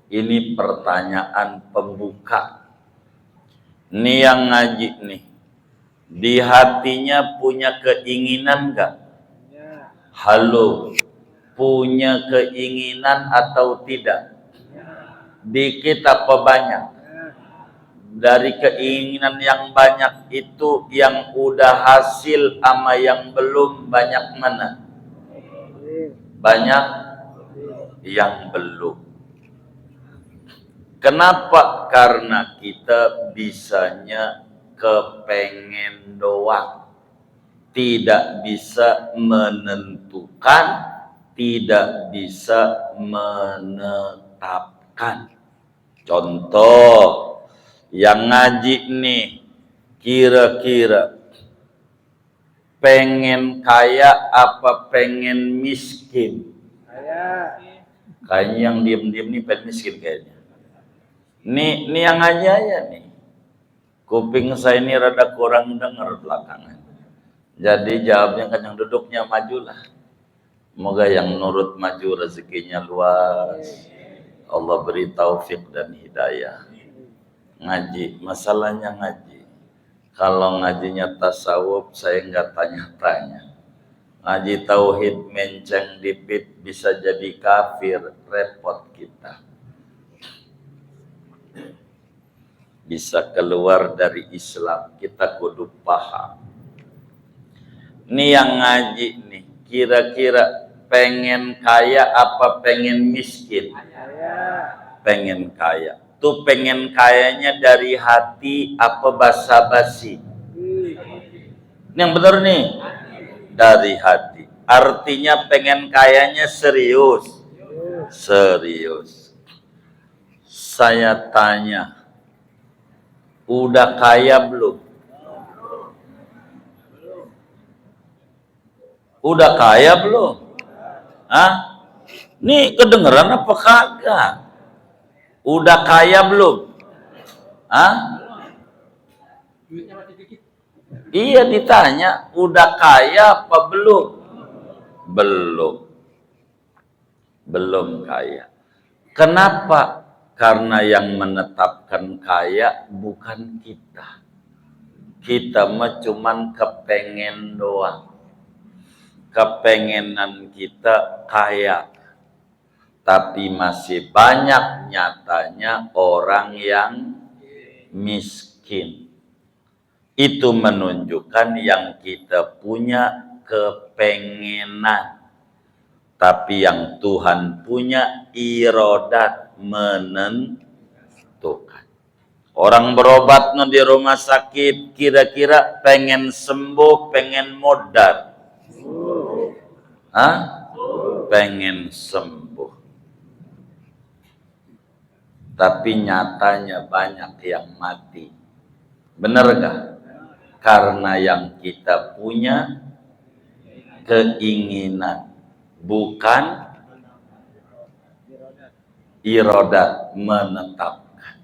Ini pertanyaan pembuka. Nih yang ngaji nih, di hatinya punya keinginan nggak? Halo, punya keinginan atau tidak? Dikit apa banyak? Dari keinginan yang banyak itu, yang udah hasil sama yang belum, banyak mana? Banyak yang belum. Kenapa? Karena kita bisanya kepengen doang, tidak bisa menentukan, tidak bisa menetapkan. Contoh, yang ngaji nih, kira-kira pengen kaya apa pengen miskin? Kayaknya yang diem-diem nih pengen miskin kayaknya. Nih yang ngaji aja nih. Kuping saya ini rada kurang dengar belakangan. Jadi jawabnya kan yang duduknya majulah. Moga yang nurut maju rezekinya luas. Allah beri taufik dan hidayah. Ngaji, masalahnya ngaji. Kalau ngajinya tasawuf saya nggak tanya-tanya. Ngaji tauhid menceng dipit bisa jadi kafir, repot kita. Bisa keluar dari Islam, kita kudu paham. Ini yang ngaji nih, kira-kira pengen kaya apa pengen miskin? Pengen kaya. Tuh pengen kayanya dari hati apa basa-basi? Ini yang bener nih, dari hati. Artinya pengen kayanya serius. Serius. Saya tanya, udah kaya belum? Udah kaya belum? Hah? Nih kedengeran apa kagak? Udah kaya belum? Hah? Iya ditanya, udah kaya apa belum? Belum. Belum kaya. Kenapa? Karena yang menetapkan kaya bukan kita. Kita mah cuman kepengen doang. Kepengenan kita kaya. Tapi masih banyak nyatanya orang yang miskin. Itu menunjukkan yang kita punya kepengenan. Tapi yang Tuhan punya irodat, menentukan. Orang berobat di rumah sakit, kira-kira pengen sembuh, pengen modal. Hah? Pengen sembuh. Tapi nyatanya banyak yang mati. Benar gak? Karena yang kita punya keinginan, bukan irodat, menetapkan.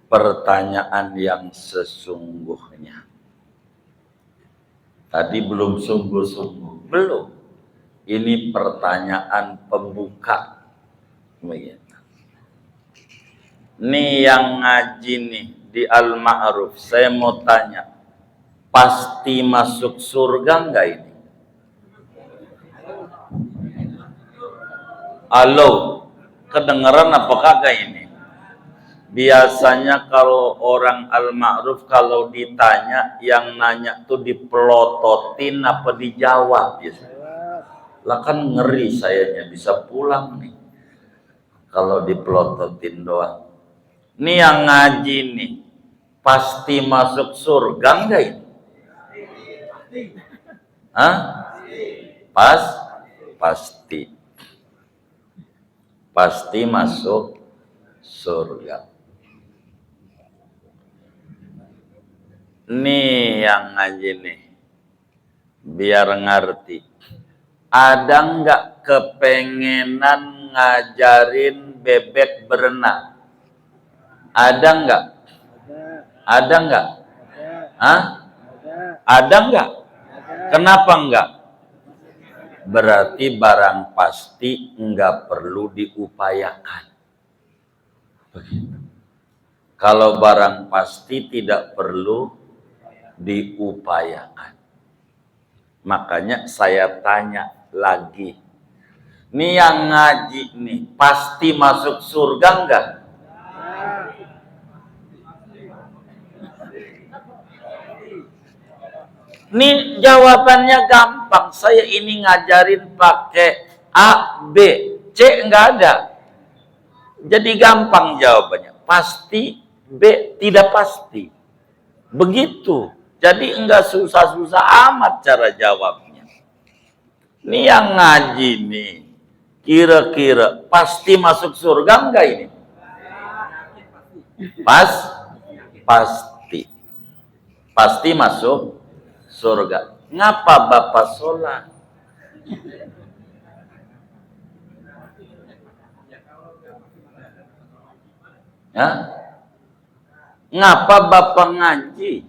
Pertanyaan yang sesungguhnya. Tadi belum sungguh-sungguh. Belum. Ini pertanyaan pembuka. Nih yang ngaji nih di Al-Ma'ruf. Saya mau tanya. Pasti masuk surga enggak ini? Halo, kedengeran apa kagak ini? Biasanya kalau orang Al-Ma'ruf kalau ditanya, yang nanya tuh dipelototin apa dijawab biasanya. Lah kan ngeri sayanya bisa pulang nih kalau dipelototin doang. Ini yang ngaji nih, pasti masuk surga enggak ini? Hah? Pasti. Pasti masuk surga. Nih yang ngaji nih, biar ngerti. Ada nggak kepengenan ngajarin bebek berenang? Ada nggak? Ada nggak? Hah? Ada nggak? Kenapa nggak? berarti barang pasti enggak perlu diupayakan. Begitu. Kalau barang pasti tidak perlu diupayakan. Makanya saya tanya lagi. Nih yang ngaji nih, pasti masuk surga enggak? Nih jawabannya gampang. Saya ini ngajarin pakai A, B, C enggak ada. Jadi gampang jawabannya. Pasti, B, tidak pasti. Begitu. Jadi enggak susah-susah amat cara jawabnya. Ini yang ngaji nih. Kira-kira pasti masuk surga enggak ini? Pasti. Pasti masuk surga. Ngapa Bapak sholat? Ya? Ngapa Bapak ngaji?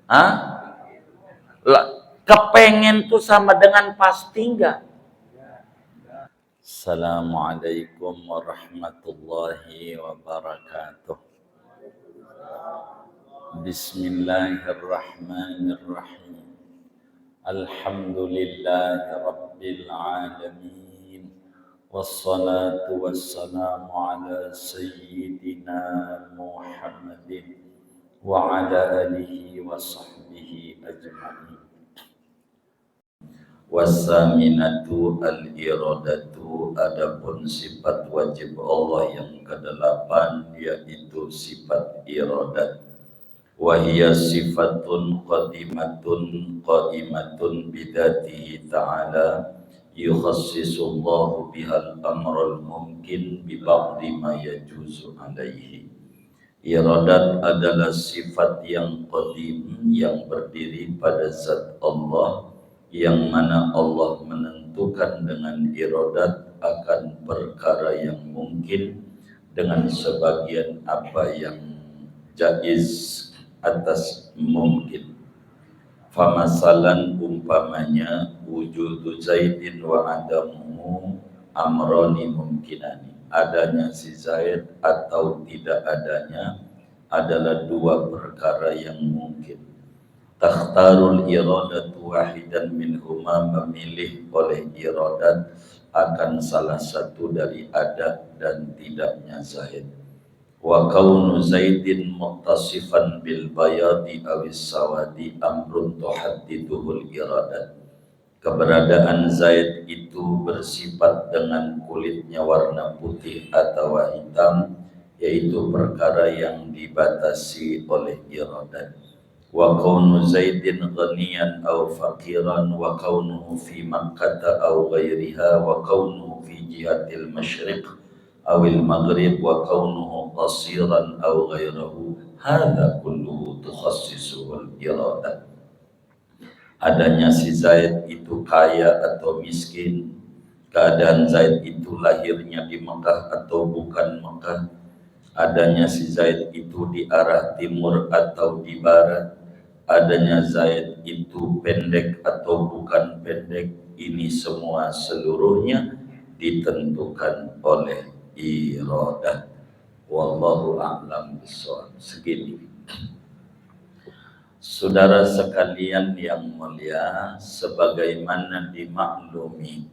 Hah? Lah, kepengen tuh sama dengan pasti enggak? Assalamualaikum warahmatullahi wabarakatuh. Bismillahirrahmanirrahim. Alhamdulillahi rabbil alamin. Wassalatu wassalamu ala sayyidina Muhammadin wa ala alihi wa sahbihi ajma'in. Wasaminatu al-iradatu, adapun sifat wajib Allah yang kedelapan yaitu sifat iradat. Wahia sifatun qadimatun bidatihi ta'ala yukhassisullahu bihal amrul mumkin bi ba'di ma yajuzu alaihi. Iradat adalah sifat yang qadim, yang berdiri pada zat Allah, yang mana Allah menentukan dengan iradat akan perkara yang mungkin dengan sebagian apa yang jaiz atas mungkin. Famasalan umpamanya wujudu Zaidin wa adamuhu amroni mungkinani. Adanya si Zaid atau tidak adanya adalah dua perkara yang mungkin. Takhtarul iradatu wahidan minhuma, memilih oleh iradat akan salah satu dari ada dan tidaknya Zaid. Wa kaunu Zaidin muttasifan bil bayadi awis sawadi amrun tuhaddiduhul iradat. Keberadaan Zaid itu bersifat dengan kulitnya warna putih atau hitam, yaitu perkara yang dibatasi oleh iradat. Wa kaunu Zaidin ghaniyan aw faqiran, wa kaunuhu fi Makkah aw ghairiha, wa kaunuhu fi jihatil masyriq awil maghrib, wa kaunuhu qasiran aw ghairahu, hadza kulluhu tukhassisuhul iradat. Adanya si Zaid itu kaya atau miskin, keadaan Zaid itu lahirnya di Mekah atau bukan Mekah, adanya si Zaid itu di arah timur atau di barat, adanya Zaid itu pendek atau bukan pendek, ini semua seluruhnya ditentukan oleh iradat. Wallahu a'lam bishawab. Segini. Saudara sekalian yang mulia, sebagaimana dimaklumi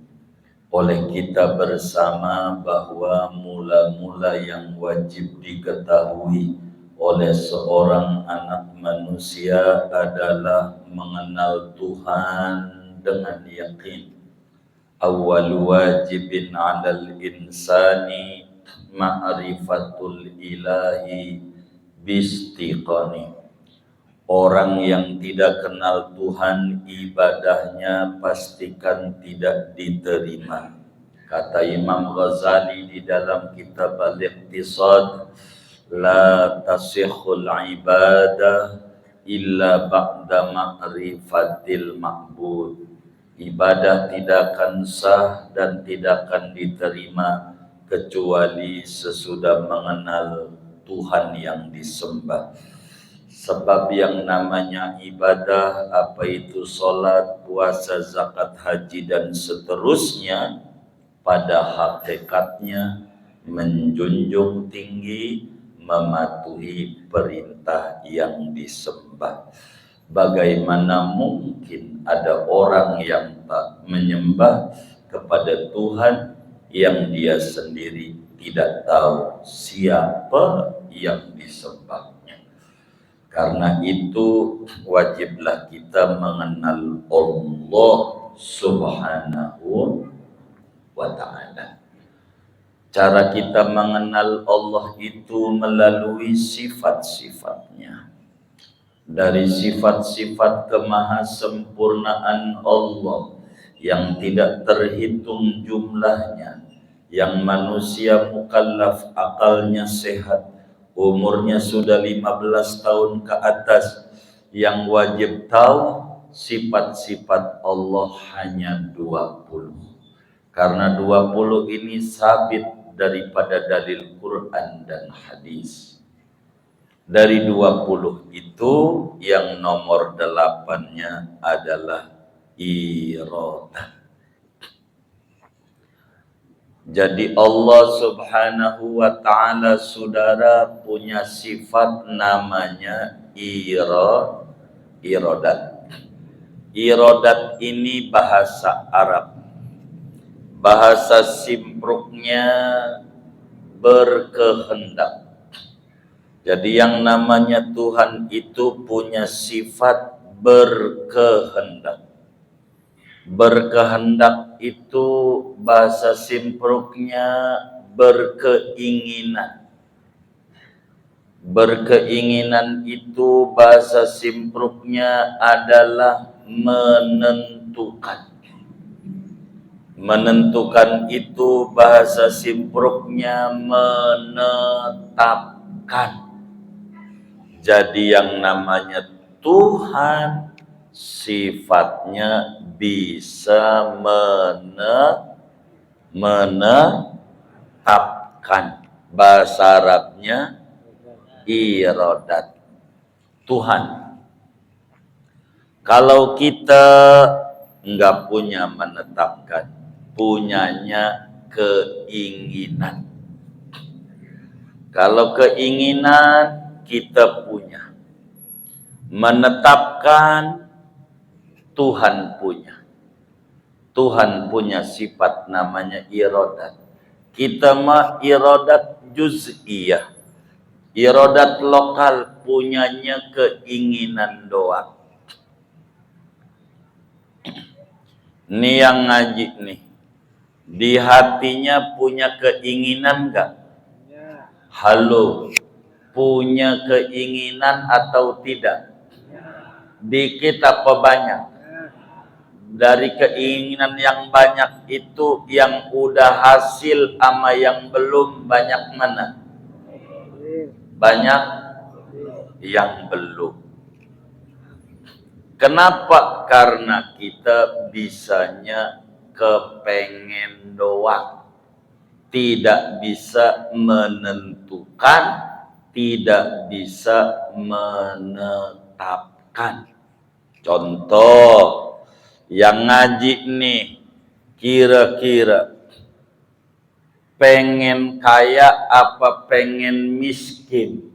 oleh kita bersama bahwa mula-mula yang wajib diketahui oleh seorang anak manusia adalah mengenal Tuhan dengan yakin. Awal wajibin 'alal insani ma'rifatul ilahi bistiqani. Orang yang tidak kenal Tuhan, ibadahnya pastikan tidak diterima. Kata Imam Ghazali di dalam kitab Al-Iqtisad, la tasihul ibadah illa ba'da ma'rifatil ma'bud. Ibadah tidak akan sah dan tidak akan diterima kecuali sesudah mengenal Tuhan yang disembah. Sebab yang namanya ibadah, apa itu sholat, puasa, zakat, haji, dan seterusnya, pada hakikatnya menjunjung tinggi, mematuhi perintah yang disembah. Bagaimana mungkin ada orang yang tak menyembah kepada Tuhan yang dia sendiri tidak tahu siapa yang disembahnya. Karena itu wajiblah kita mengenal Allah Subhanahu wa ta'ala. Cara kita mengenal Allah itu melalui sifat-sifatnya. Dari sifat-sifat kemahasempurnaan Allah yang tidak terhitung jumlahnya, yang manusia mukallaf akalnya sehat, umurnya sudah 15 tahun ke atas, yang wajib tahu sifat-sifat Allah hanya 20. Karena 20 ini sabit daripada dalil Quran dan hadis. Dari 20 itu yang nomor 8-nya adalah iradah. Jadi Allah Subhanahu wa ta'ala, saudara, punya sifat namanya iradat. Iradat ini bahasa Arab. Bahasa simpruknya berkehendak. Jadi yang namanya Tuhan itu punya sifat berkehendak. Berkehendak itu bahasa simpruknya berkeinginan. Berkeinginan itu bahasa simpruknya adalah menentukan. Menentukan itu bahasa simpruknya menetapkan. Jadi yang namanya Tuhan sifatnya bisa menetapkan. Bahasa Arabnya iradat. Tuhan. Kalau kita enggak punya menetapkan, punyanya keinginan. Kalau keinginan kita punya, menetapkan Tuhan punya. Tuhan punya sifat namanya iradat. Kita mah iradat juz'iyah. Iradat lokal, punyanya keinginan doang. Nih yang ngaji nih, di hatinya punya keinginan enggak? Halo, punya keinginan atau tidak? Dikit apa banyak? Dari keinginan yang banyak itu, yang udah hasil sama yang belum banyak mana? Banyak yang belum. Kenapa? Karena kita bisanya kepengen doang. Tidak bisa menentukan, tidak bisa menetapkan. Contoh, yang ngaji nih, kira-kira pengen kaya apa pengen miskin?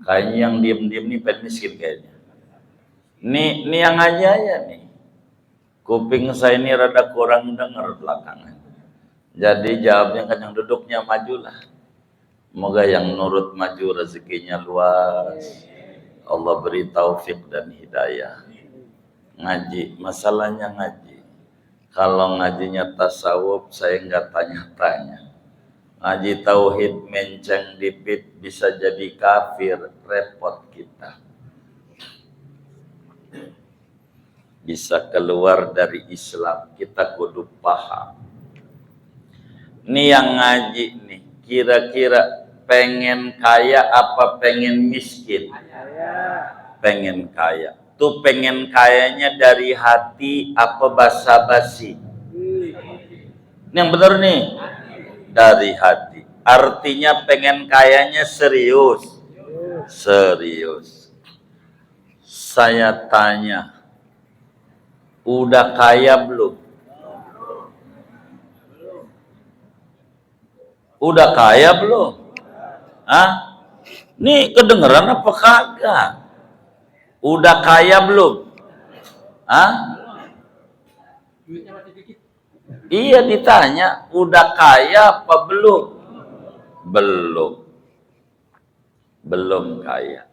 Kayaknya yang diem-diem nih pengen miskin kayaknya. Nih yang aja nih. Kuping saya ini rada kurang dengar belakangan. Jadi jawabnya kan yang duduknya majulah. Moga yang nurut maju rezekinya luas. Allah beri taufik dan hidayah. Ngaji, masalahnya ngaji. Kalau ngajinya tasawuf saya enggak tanya-tanya. Ngaji tauhid menceng dipit bisa jadi kafir, repot kita. Bisa keluar dari Islam, kita kudu paham. Ini yang ngaji nih, kira-kira pengen kaya apa pengen miskin? Pengen kaya. Tuh pengen kayanya dari hati apa basa-basi? Ini yang benar nih, dari hati. Artinya pengen kayanya serius. Serius. Saya tanya, udah kaya belum? Udah kaya belum? Hah? Nih kedengeran apa kagak? Udah kaya belum? Hah? Iya ditanya, udah kaya apa belum? Belum. Belum kaya.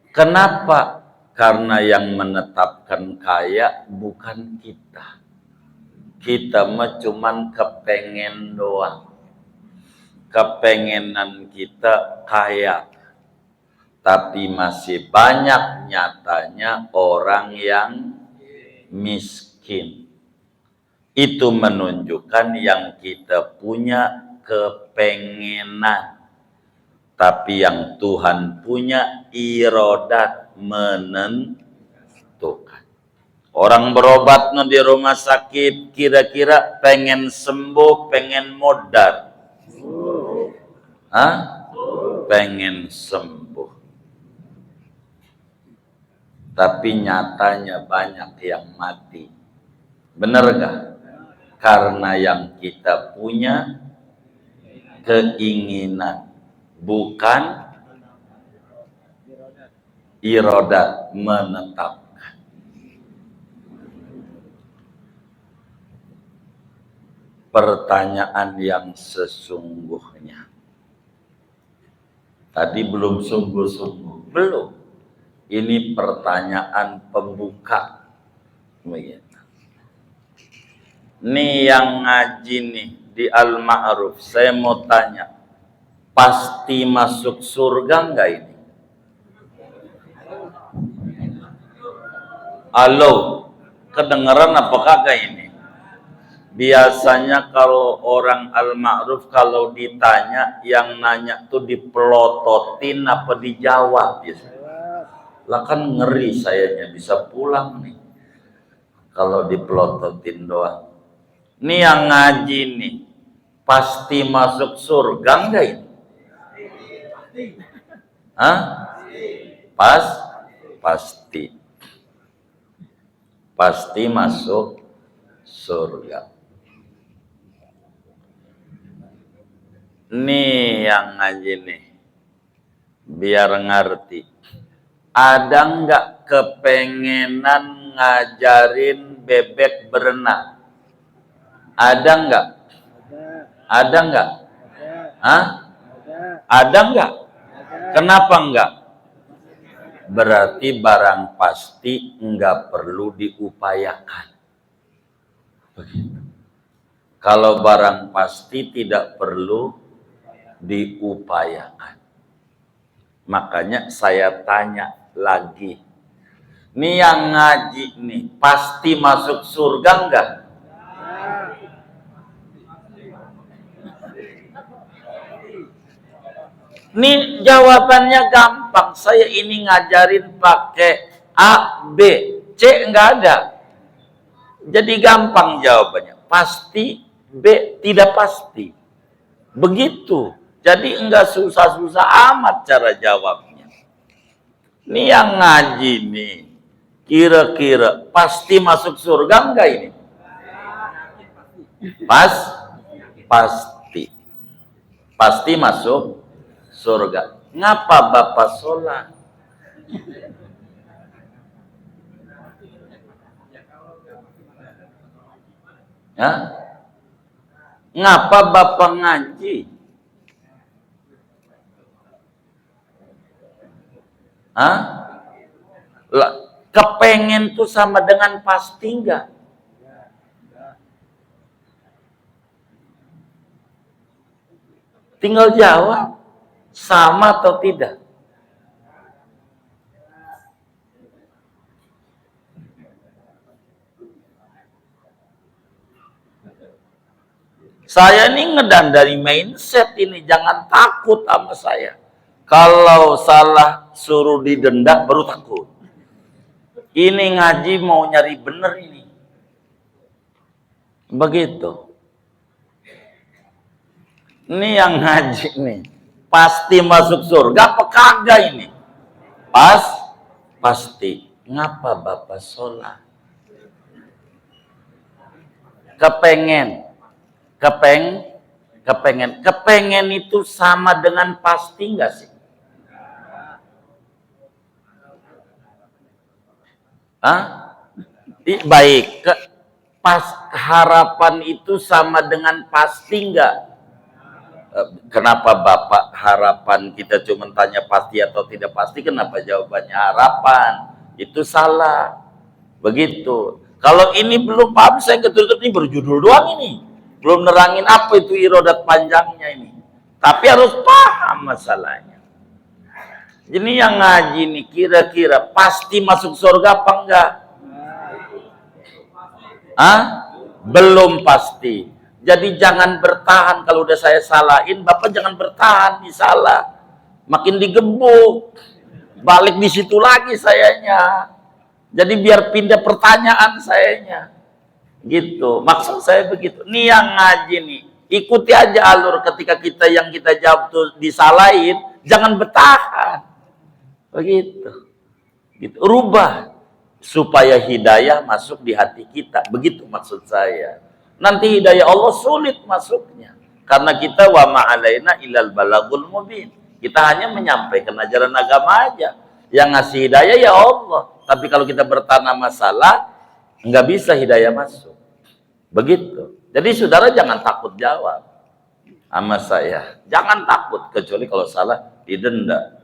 Kenapa? Karena yang menetapkan kaya bukan kita. Kita mah cuman kepengen doang. Kepengenan kita kaya. Tapi masih banyak nyatanya orang yang miskin. Itu menunjukkan yang kita punya kepengenan. Tapi yang Tuhan punya irodat menentukan. Orang berobat di rumah sakit kira-kira pengen sembuh, pengen modal. Hah? Pengen sembuh. Tapi nyatanya banyak yang mati. Benar gak? Karena yang kita punya keinginan, bukan irodat menetapkan. Pertanyaan yang sesungguhnya. Tadi belum sungguh-sungguh. Belum. Ini pertanyaan pembuka. Nih yang ngaji nih di Al-Ma'ruf. Saya mau tanya. Pasti masuk surga enggak ini? Halo, kedengeran apa kagak ini? Biasanya kalau orang Al-Ma'ruf kalau ditanya, yang nanya tuh dipelototin apa dijawab biasanya. Lah kan ngeri sayanya bisa pulang nih kalau dipelototin doang. Nih yang ngaji nih, pasti masuk surga enggak ini? Hah? Pasti. Pasti masuk surga. Nih yang ngaji nih, biar ngerti. Ada nggak kepengenan ngajarin bebek berenang? Ada nggak? Ada nggak? Hah? Ada nggak? Kenapa nggak? Berarti barang pasti nggak perlu diupayakan. Begitu. Kalau barang pasti tidak perlu diupayakan. Makanya saya tanya lagi. Nih yang ngaji nih, pasti masuk surga enggak? Nih jawabannya gampang. Saya ini ngajarin pakai A, B, C enggak ada. Jadi gampang jawabannya. Pasti, B tidak pasti. Begitu. Jadi enggak susah-susah amat cara jawabnya. Ini yang ngaji nih. Kira-kira pasti masuk surga enggak ini? Pasti. Pasti masuk surga. Ngapa Bapak sholat? Ya? Ngapa Bapak ngaji? Hah? Kepengen tuh sama dengan pasti enggak? Tinggal jawab sama atau tidak. Saya ini ngedandani mindset ini, jangan takut sama saya. Kalau salah suruh didenda baru takut. Ini ngaji mau nyari bener ini. Begitu. Ini yang ngaji nih. Pasti masuk surga apa kagak ini? pasti. Ngapa Bapak sholat? Kepengen itu sama dengan pasti nggak sih? Baik, harapan itu sama dengan pasti nggak? Kenapa Bapak harapan kita cuma tanya pasti atau tidak pasti? Kenapa jawabannya harapan? Itu salah. Begitu. Kalau ini belum paham, saya ketutup ini berjudul doang ini. Belum nerangin apa itu irodat panjangnya ini. Tapi harus paham masalahnya. Ini yang ngaji nih, kira-kira pasti masuk surga apa enggak? Belum pasti. Jadi jangan bertahan kalau udah saya salahin, Bapak jangan bertahan di salah. Makin digebuk. Balik di situ lagi sayanya. Jadi biar pindah pertanyaan sayanya. Gitu. Maksud saya begitu. Nih yang ngaji nih, ikuti aja alur ketika yang kita jawab tuh disalahin, jangan bertahan. Begitu. Gitu. Rubah supaya hidayah masuk di hati kita. Begitu maksud saya. Nanti hidayah Allah sulit masuknya. Karena kita wa ma'alaina ilal balagul mubin. Kita hanya menyampaikan ajaran agama aja. Yang ngasih hidayah ya Allah. Tapi kalau kita bertanam masalah, nggak bisa hidayah masuk. Begitu. Jadi saudara jangan takut jawab sama saya. Jangan takut. Kecuali kalau salah didenda.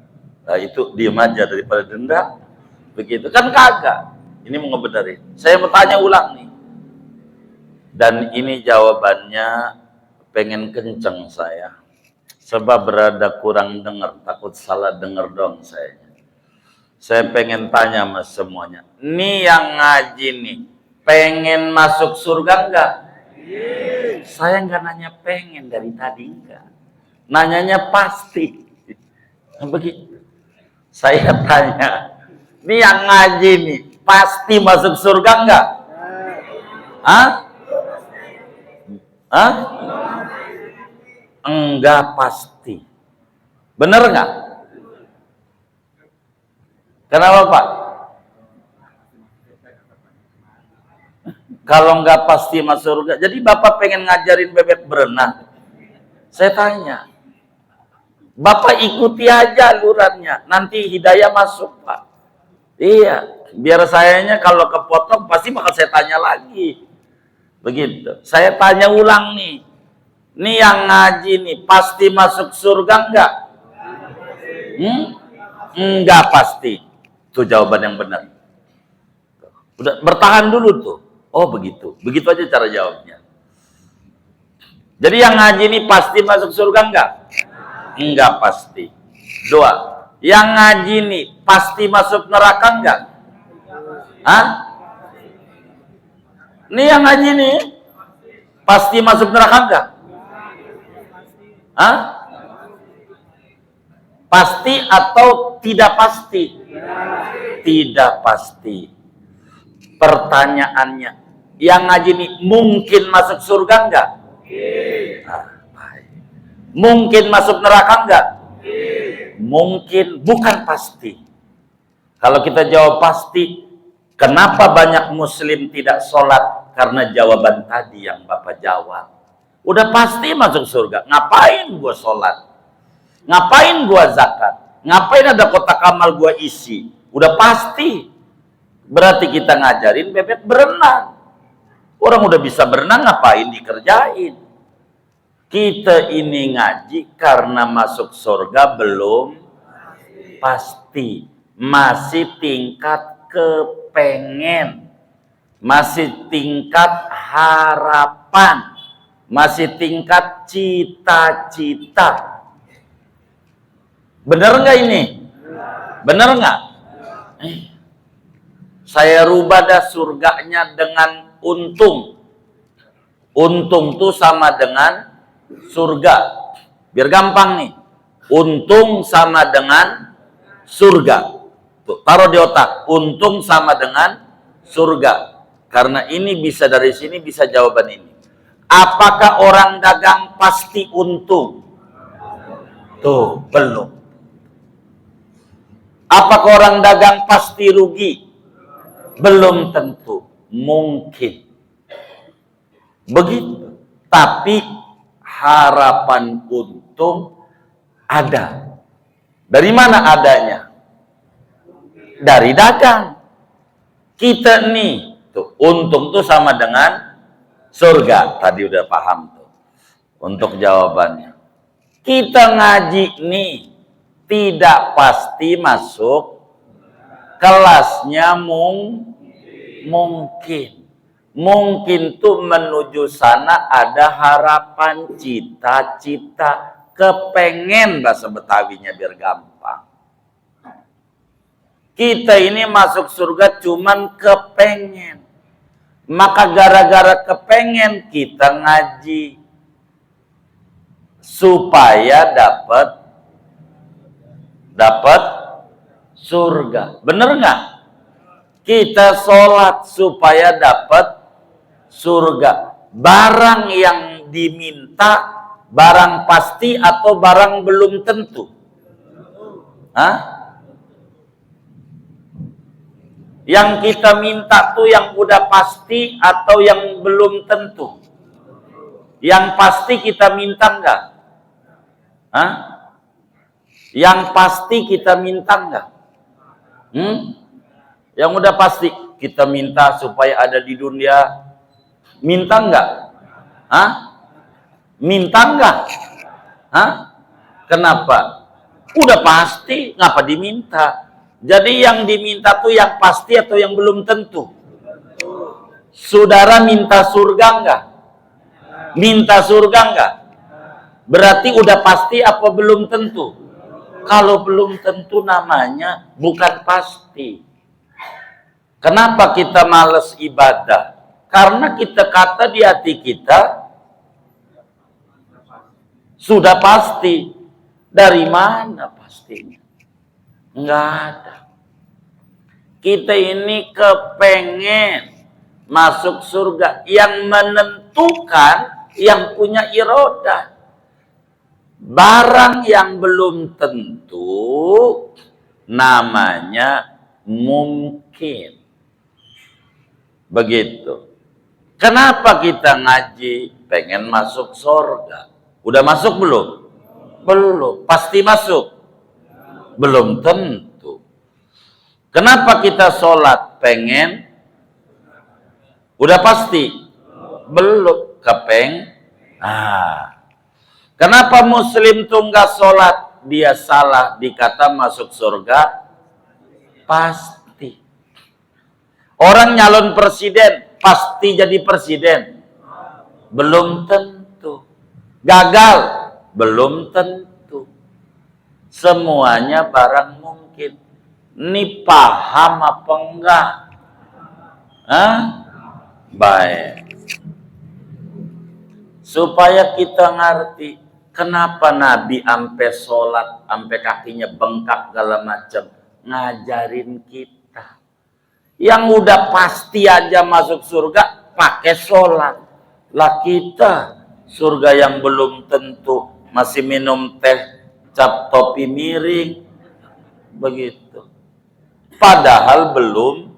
Nah, itu diem aja daripada denda. Begitu. Kan kagak. Ini mau ngebenerin. Saya mau tanya ulang nih. Dan ini jawabannya pengen kenceng saya. Sebab berada kurang dengar, takut salah dengar dong saya. Saya pengen tanya sama semuanya. Nih yang ngaji nih, pengen masuk surga enggak? Saya enggak nanya pengen dari tadi enggak. Nanyanya pasti. Begitu. Saya tanya, nih yang ngaji nih, pasti masuk surga enggak? Enggak pasti. Bener enggak? Kenapa Pak? Kalau enggak pasti masuk surga. Jadi Bapak pengen ngajarin bebek berenang. Saya tanya. Bapak ikuti aja alurannya. Nanti hidayah masuk Pak. Iya. Biar sayanya kalau kepotong pasti bakal saya tanya lagi. Begitu. Saya tanya ulang nih. Nih yang ngaji nih, pasti masuk surga enggak? Enggak pasti. Itu jawaban yang benar. Udah bertahan dulu tuh. Oh begitu. Begitu aja cara jawabnya. Jadi yang ngaji nih pasti masuk surga enggak? Enggak pasti. Dua. Yang ngaji nih pasti masuk neraka enggak? Nih yang ngaji nih pasti masuk neraka enggak? Pasti atau tidak pasti? Tidak pasti. Pertanyaannya, yang ngaji nih mungkin masuk surga enggak? Mungkin masuk neraka enggak? Mungkin, bukan pasti. Kalau kita jawab pasti, kenapa banyak muslim tidak sholat? Karena jawaban tadi yang Bapak jawab. Udah pasti masuk surga. Ngapain gua sholat? Ngapain gua zakat? Ngapain ada kotak amal gua isi? Udah pasti. Berarti kita ngajarin bebek berenang. Orang udah bisa berenang, ngapain dikerjain? Kita ini ngaji karena masuk surga belum pasti. Masih tingkat kepengen. Masih tingkat harapan. Masih tingkat cita-cita. Bener nggak ini? Bener nggak? Saya rubah dah surganya dengan untung. Untung tuh sama dengan surga. Biar gampang nih. Untung sama dengan surga. Tuh, taruh di otak. Untung sama dengan surga. Karena ini bisa dari sini bisa jawaban ini. Apakah orang dagang pasti untung? Tuh, belum. Apakah orang dagang pasti rugi? Belum tentu, mungkin. Begitu. Tapi harapan untung ada. Dari mana adanya? Dari dagang. Kita nih, tuh, untung tuh sama dengan surga. Tadi udah paham tuh untuk jawabannya. Kita ngaji nih tidak pasti masuk kelasnya mungkin. Mungkin tuh menuju sana ada harapan, cita-cita, kepengen, bahasa Betawinya biar gampang. Kita ini masuk surga cuman kepengen. Maka gara-gara kepengen kita ngaji. Supaya dapat surga. Bener nggak? Kita sholat supaya dapat surga. Barang yang diminta, barang pasti atau barang belum tentu? Hah? Yang kita minta tuh yang udah pasti atau yang belum tentu? Yang pasti kita minta enggak? Hah? Yang pasti kita minta enggak? Yang udah pasti kita minta supaya ada di dunia. Minta enggak? Hah? Minta enggak? Hah? Kenapa? Udah pasti, ngapa diminta? Jadi yang diminta tuh yang pasti atau yang belum tentu? Saudara minta surga enggak? Minta surga enggak? Berarti udah pasti apa belum tentu? Kalau belum tentu namanya bukan pasti. Kenapa kita males ibadah? Karena kita kata di hati kita sudah pasti. Dari mana pastinya? Enggak ada. Kita ini kepengen masuk surga. Yang menentukan yang punya irodah. Barang yang belum tentu namanya mungkin. Begitu. Kenapa kita ngaji? Pengen masuk surga. Udah masuk belum? Belum. Pasti masuk? Belum tentu. Kenapa kita sholat? Pengen? Udah pasti? Belum. Kenapa muslim tuh nggak sholat? Dia salah dikata masuk surga? Pasti. Orang nyalon presiden pasti jadi presiden? Belum tentu. Gagal? Belum tentu. Semuanya barang mungkin. Ini paham apa enggak? Hah? Baik. Supaya kita ngerti kenapa Nabi ampe sholat, ampe kakinya bengkak segala macam, ngajarin kita. Yang udah pasti aja masuk surga pakai sholat. Lah kita surga yang belum tentu masih minum teh cap topi miring begitu. Padahal belum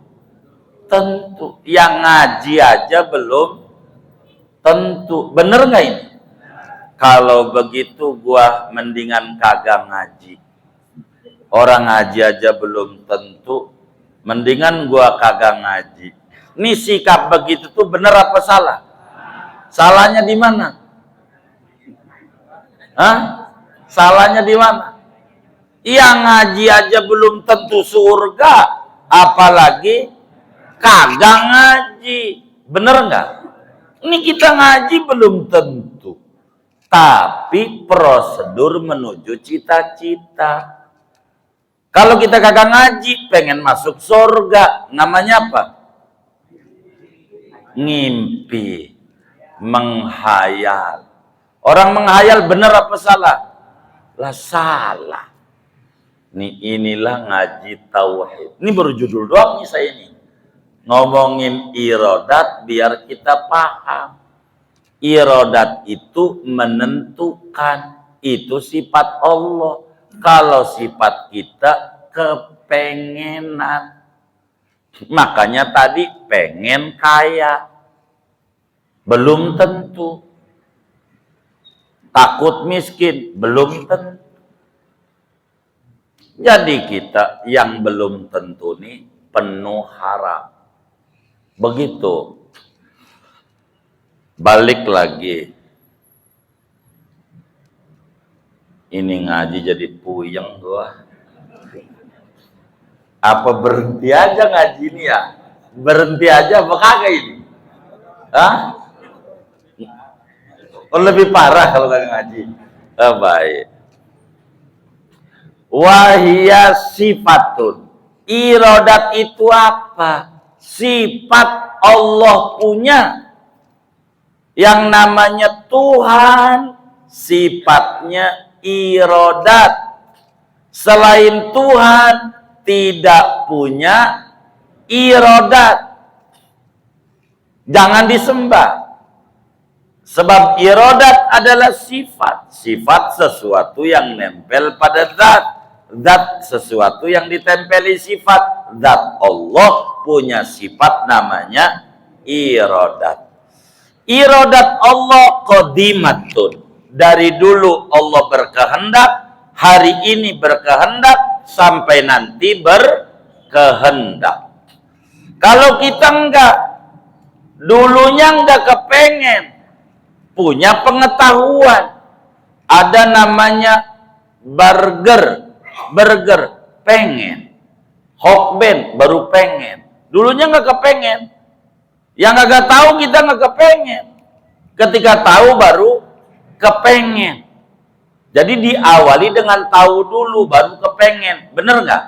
tentu. Yang ngaji aja belum tentu. Bener nggak ini? Kalau begitu gua mendingan kagak ngaji. Orang ngaji aja belum tentu, mendingan gua kagak ngaji. Ini sikap begitu tuh bener apa salah? Salahnya di mana? Hah? Salahnya di mana? Yang ngaji aja belum tentu surga, apalagi kagak ngaji. Bener nggak? Ini kita ngaji belum tentu, tapi prosedur menuju cita-cita. Kalau kita kagak ngaji, pengen masuk surga, namanya apa? Ngimpi, menghayal. Orang menghayal bener apa salah? Lah salah. Inilah ngaji tauhid. Ini baru judul doang nih saya ini. Ngomongin irodat biar kita paham. Irodat itu menentukan. Itu sifat Allah. Kalau sifat kita kepengenan. Makanya tadi pengen kaya. Belum tentu. Takut miskin. Belum tentu. Jadi kita yang belum tentu nih penuh harap. Begitu. Balik lagi. Ini ngaji jadi puyeng gua. Apa berhenti aja ngaji ini ya? Berhenti aja apa kagak ini? Hah? Oh, lebih parah kalau kagak ngaji. Baik. Wahia sifatun. Irodat itu apa? Sifat Allah punya. Yang namanya Tuhan, sifatnya irodat. Selain Tuhan, tidak punya irodat. Jangan disembah. Sebab irodat adalah sifat. Sifat sesuatu yang nempel pada zat. Zat sesuatu yang ditempeli sifat. Zat Allah punya sifat namanya irodat. Irodat Allah qadimatun. Dari dulu Allah berkehendak, hari ini berkehendak, sampai nanti berkehendak. Kalau kita enggak, dulunya enggak kepengen, punya pengetahuan, ada namanya burger, pengen, hokben baru pengen, dulunya enggak kepengen, yang enggak tahu kita enggak kepengen, ketika tahu baru kepengen. Jadi diawali dengan tahu dulu baru kepengen. Bener nggak?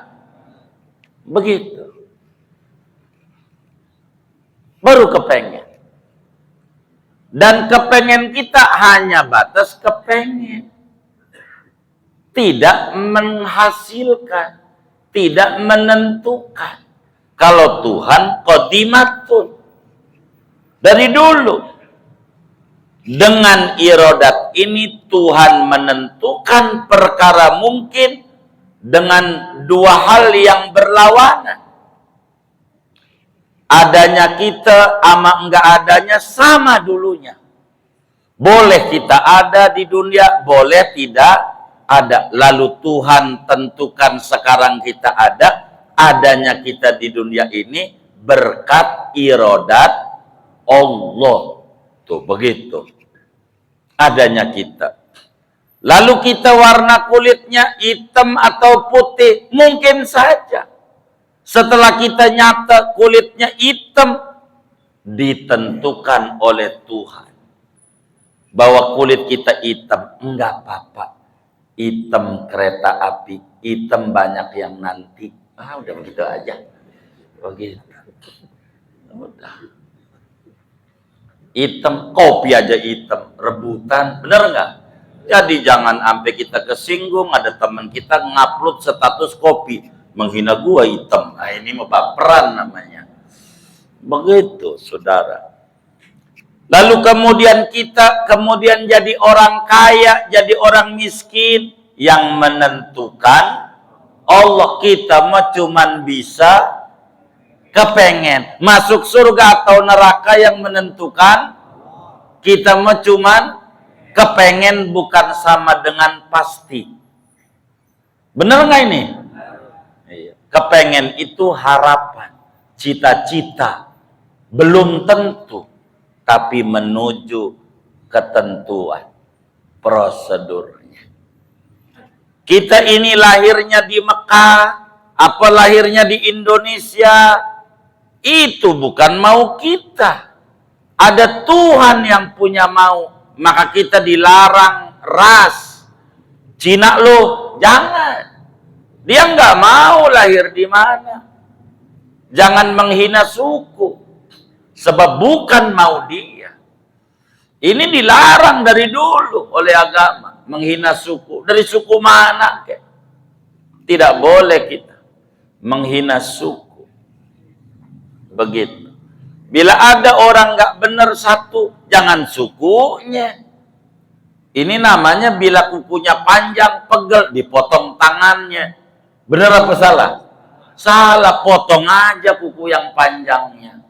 Begitu. Baru kepengen. Dan kepengen kita hanya batas kepengen. Tidak menghasilkan. Tidak menentukan. Kalau Tuhan qadimatun. Dari dulu. Dengan irodat ini Tuhan menentukan perkara mungkin dengan dua hal yang berlawanan. Adanya kita sama enggak adanya sama dulunya. Boleh kita ada di dunia, boleh tidak ada. Lalu Tuhan tentukan sekarang kita ada. Adanya kita di dunia ini berkat irodat Allah. Tuh begitu. Adanya kita. Lalu kita warna kulitnya hitam atau putih. Mungkin saja. Setelah kita nyata kulitnya hitam. Ditentukan oleh Tuhan. Bahwa kulit kita hitam. Enggak apa-apa. Hitam kereta api. Hitam banyak yang nanti. Udah begitu aja. Begitu. Udah. Hitam, kopi aja hitam, rebutan, bener nggak? Jadi jangan sampai kita kesinggung, ada teman kita ngupload status kopi, menghina gua hitam. Nah ini mah baperan namanya. Begitu, saudara. Lalu kemudian kita jadi orang kaya, jadi orang miskin, yang menentukan Allah. Kita mah cuman bisa kepengen. Masuk surga atau neraka yang menentukan. Kita mah cuman kepengen, bukan sama dengan pasti. Bener nggak ini? Kepengen itu harapan, cita-cita, belum tentu, tapi menuju ketentuan prosedurnya. Kita ini lahirnya di Mekah, apa lahirnya di Indonesia, itu bukan mau kita. Ada Tuhan yang punya mau. Maka kita dilarang ras. Cina loh, jangan. Dia nggak mau lahir di mana. Jangan menghina suku. Sebab bukan mau dia. Ini dilarang dari dulu oleh agama. Menghina suku. Dari suku mana? Tidak boleh kita menghina suku. Begitu. Bila ada orang nggak benar satu, jangan sukunya. Ini namanya bila kukunya panjang, pegel, dipotong tangannya. Benar apa salah? Salah, potong aja kuku yang panjangnya.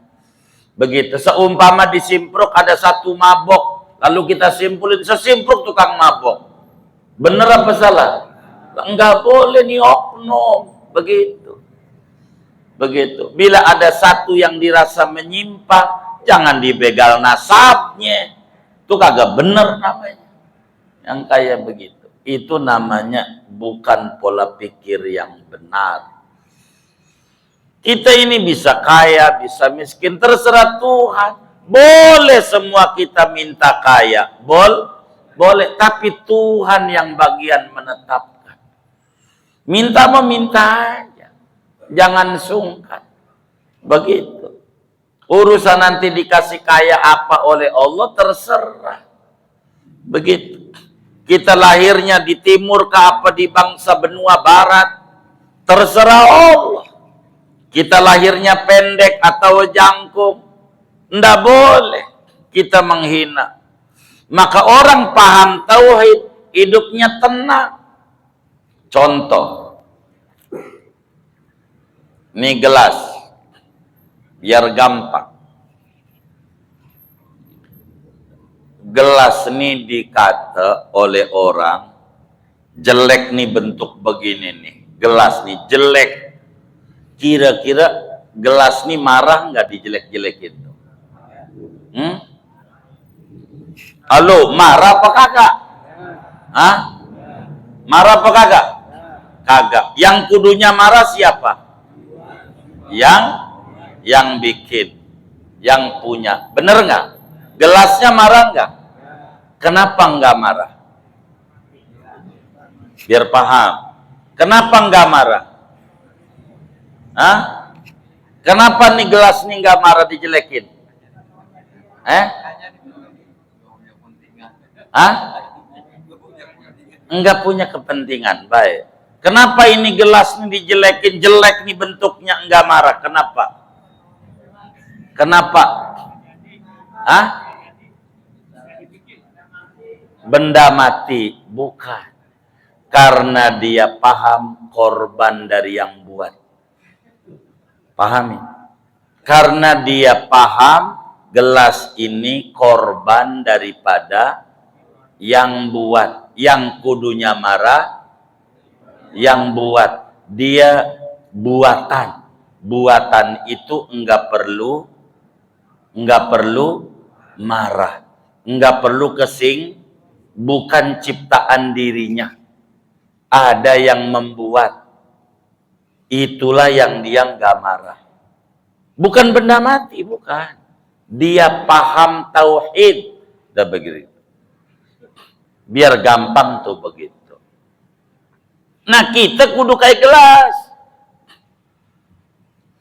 Begitu. Seumpama di Simpruk ada satu mabok, lalu kita simpulin sesimpruk tukang mabok. Benar apa salah? Enggak boleh nih oknum. Begitu. Begitu. Bila ada satu yang dirasa menyimpang, jangan dibegal nasabnya. Itu kagak benar namanya. Yang kayak begitu. Itu namanya bukan pola pikir yang benar. Kita ini bisa kaya, bisa miskin, terserah Tuhan. Boleh semua kita minta kaya. Boleh. Tapi Tuhan yang bagian menetapkan. Minta meminta aja. Jangan sungkan. Begitu. Urusan nanti dikasih kaya apa oleh Allah terserah. Begitu. Kita lahirnya di timur ke apa di bangsa benua barat. Terserah Allah. Kita lahirnya pendek atau jangkung. Nggak boleh kita menghina. Maka orang paham tauhid, hidupnya tenang. Contoh. Ini gelas. Biar gampang. Gelas ini dikata oleh orang, jelek nih bentuk begini nih. Gelas nih jelek. Kira-kira gelas nih marah nggak dijelek-jelekin? Halo, marah apa kagak? Hah? Marah apa kagak? Kagak. Yang kudunya marah siapa? Yang bikin, yang punya. Bener nggak? Gelasnya marah nggak? Kenapa nggak marah? Biar paham. Kenapa nggak marah? Hah? Kenapa nih gelas nih nggak marah dijelekin? Hah? Enggak punya kepentingan. Baik. Kenapa ini gelas nih dijelekin, jelek nih bentuknya, enggak marah? Kenapa? Kenapa? Hah? Benda mati? Bukan. Karena dia paham korban dari yang buat. Pahami? Karena dia paham gelas ini korban daripada yang buat. Yang kudunya marah, yang buat. Dia buatan. Buatan itu enggak perlu marah. Enggak perlu kesing. Bukan ciptaan dirinya. Ada yang membuat. Itulah yang dia nggak marah. Bukan benda mati, bukan. Dia paham tauhid. Udah begitu. Biar gampang tuh begitu. Nah kita kudu kayak gelas.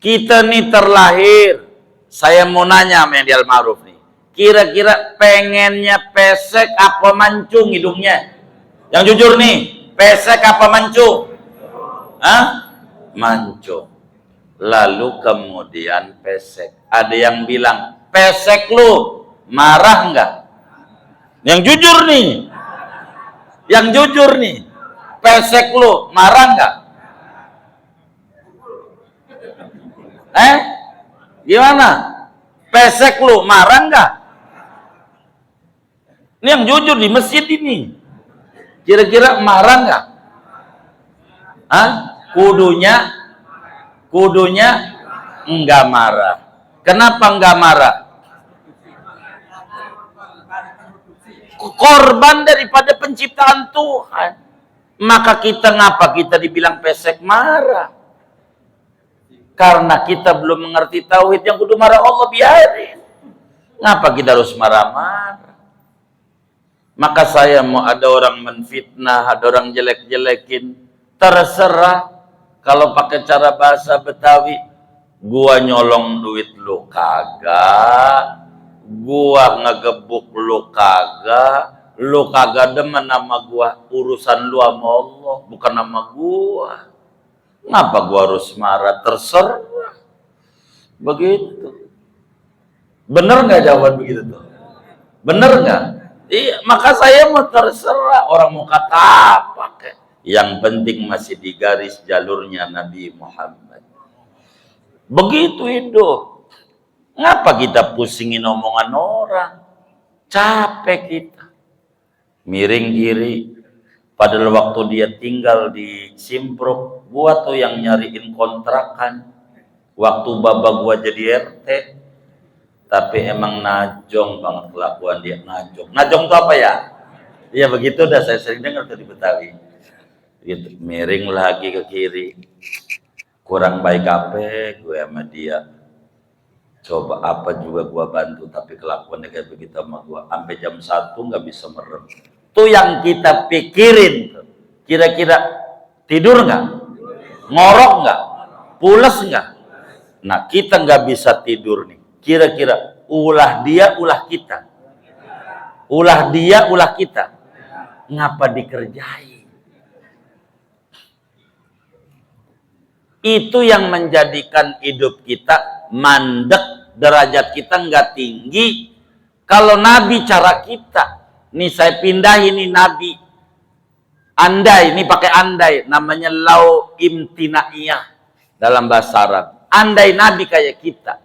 Kita nih terlahir. Saya mau nanya sama yang di Al-Ma'ruf nih. Kira-kira pengennya pesek apa mancung hidungnya? Yang jujur nih. Pesek apa mancung? Hah? Mancung. Lalu kemudian pesek. Ada yang bilang, pesek lu, marah enggak? Yang jujur nih. Yang jujur nih. Pesek lu, marah enggak? Gimana? Pesek lu, marah enggak? Ini yang jujur di masjid ini. Kira-kira marah enggak? Hah? Kudunya enggak marah. Kenapa enggak marah? Korban daripada penciptaan Tuhan. Maka kita ngapa kita dibilang pesek? Marah. Karena kita belum mengerti tauhid, yang kudu marah Allah, biarin. Ngapa kita harus marah-marah? Maka saya mau ada orang menfitnah, ada orang jelek-jelekin, terserah. Kalau pakai cara bahasa Betawi, gua nyolong duit lu kagak, gua ngegebuk lu kagak demen sama gua, urusan lu sama Allah, bukan sama gua. Ngapa gua harus marah? Terserah. Begitu. Bener nggak jawaban begitu tuh? Bener nggak? Iya, maka saya mau terserah. Orang mau kata apa kek? Yang penting masih di garis jalurnya Nabi Muhammad. Begitu hidup. Ngapa kita pusingin omongan orang? Capek kita. Miring kiri. Padahal waktu dia tinggal di Simpruk, gua tuh yang nyariin kontrakan. Waktu baba gua jadi RT. Tapi emang najong banget kelakuan dia. Najong tuh apa ya? Ya begitu dah, saya sering dengar tuh di Betawi. Gitu. Miring lagi ke kiri, kurang baik apa gue sama dia. Coba apa juga gue bantu, tapi kelakuannya kayak begitu sama gue. Sampai jam 1 nggak bisa merem. Tuh yang kita pikirin. Kira-kira tidur nggak? Ngorok nggak? Pules nggak? Nah kita nggak bisa tidur nih. Kira-kira ulah dia, ulah kita. Ulah dia, ulah kita. Ngapa dikerjain? Itu yang menjadikan hidup kita mandek, derajat kita nggak tinggi. Kalau Nabi cara kita, nih saya pindah ini Nabi, andai, ini pakai andai, namanya lau imtinaiyah dalam bahasa Arab. Andai Nabi kayak kita,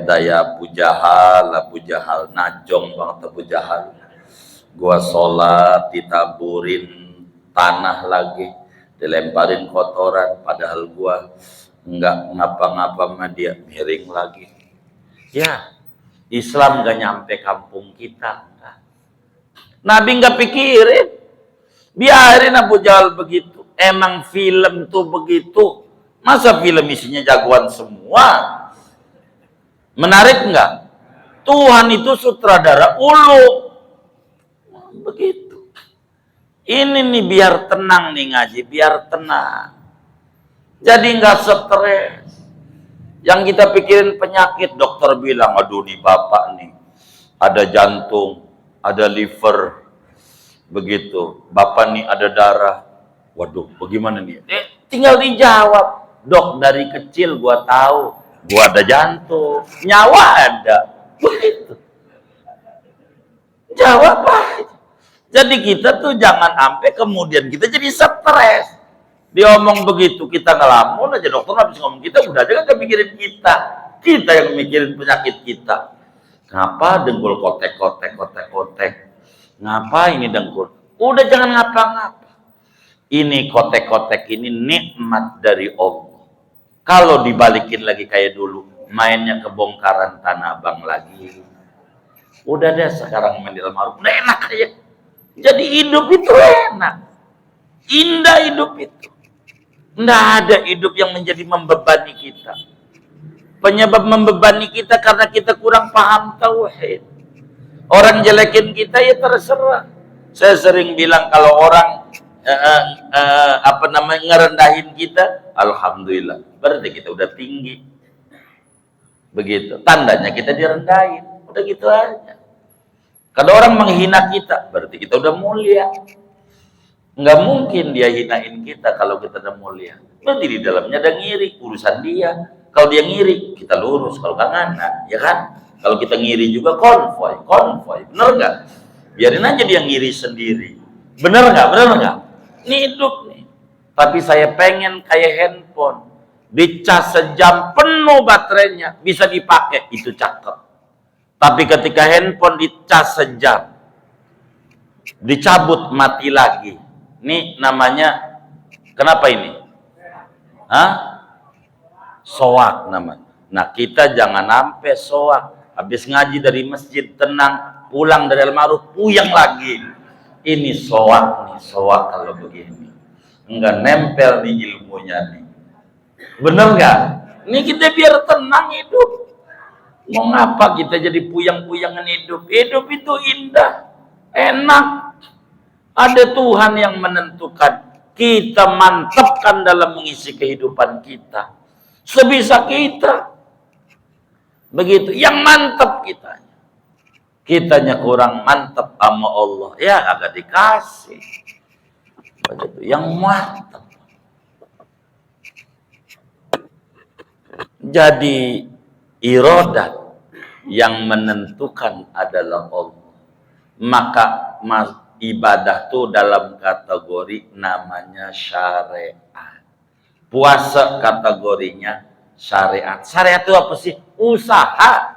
daya Abu Jahal, najong banget Abu Jahal. Gua sholat ditaburin tanah lagi, dilemparin kotoran, padahal gua nggak ngapa-ngapa sama dia, miring lagi. Ya, Islam nggak nyampe kampung kita. Nabi nggak pikirin, biarin Abu Jahal begitu. Emang film tuh begitu. Masa film isinya jagoan semua? Menarik nggak? Tuhan itu sutradara ulu. Begitu. Ini nih biar tenang nih ngaji, biar tenang. Jadi nggak stres. Yang kita pikirin penyakit, dokter bilang, aduh nih bapak nih, ada jantung, ada liver, begitu. Bapak nih ada darah. Waduh, bagaimana nih? Tinggal dijawab, dok dari kecil gua tahu, gua ada jantung, nyawa ada, begitu. Jawab aja. Jadi kita tuh jangan sampai kemudian kita jadi stres. Dia ngomong begitu, kita ngelamun aja, dokter habis ngomong kita, udah aja kan mikirin kita. Kita yang mikirin penyakit kita. Ngapa dengkul kotek. Ngapa ini dengkul? Udah jangan ngapa-ngapa. Ini kotek-kotek ini nikmat dari Allah. Kalau dibalikin lagi kayak dulu, mainnya kebongkaran Tanah Abang lagi. Udah deh sekarang main di almarhum, udah enak aja. Jadi hidup itu enak. Indah hidup itu. Nggak ada hidup yang menjadi membebani kita. Penyebab membebani kita karena kita kurang paham tauhid. Orang jelekin kita ya terserah. Saya sering bilang kalau orang ngerendahin kita, alhamdulillah, berarti kita udah tinggi. Begitu. Tandanya kita direndahin. Udah gitu aja. Kalau orang menghina kita, berarti kita udah mulia. Nggak mungkin dia hinain kita kalau kita udah mulia. Berarti di dalamnya ada ngiri, urusan dia. Kalau dia ngiri, kita lurus. Kalau nggak ngana, ya kan? Kalau kita ngiri juga konvoy. Bener nggak? Biarin aja dia ngiri sendiri. Bener nggak? Ini hidup nih. Tapi saya pengen kayak handphone. Dicas sejam penuh baterainya, bisa dipakai, itu cakep. Tapi ketika handphone dicas sejam, dicabut mati lagi. Ini namanya, kenapa ini? Hah? Soak namanya. Nah kita jangan sampai soak. Habis ngaji dari masjid tenang, pulang dari almarhum puyeng lagi. Ini soak nih, soak kalau begini. Enggak nempel di ilmunya nih. Bener nggak? Ini kita biar tenang hidup. Mau ngapa kita jadi puyeng-puyengan hidup? Hidup itu indah, enak. Ada Tuhan yang menentukan. Kita mantapkan dalam mengisi kehidupan kita. Sebisa kita. Begitu. Yang mantap kitanya. Kitanya kurang mantap sama Allah. Ya agak dikasih. Begitu. Yang mantap. Jadi irodat yang menentukan adalah Allah. Maka ibadah tuh dalam kategori namanya syariat. Puasa kategorinya syariat. Syariat itu apa sih? Usaha.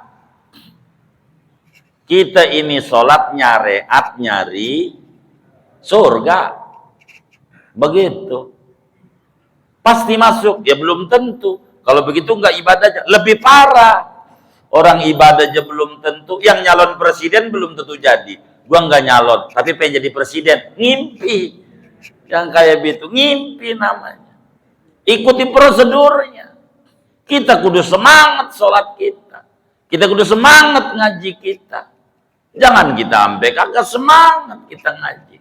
Kita ini sholat nyari surga. Begitu. Pasti masuk. Ya belum tentu. Kalau begitu enggak ibadahnya. Lebih parah. Orang ibadah aja belum tentu. Yang nyalon presiden belum tentu jadi. Gua enggak nyalon. Tapi pengen jadi presiden. Ngimpi. Yang kayak gitu. Ngimpi namanya. Ikuti prosedurnya. Kita kudu semangat sholat kita. Kita kudu semangat ngaji kita. Jangan kita sampai kagak semangat kita ngaji.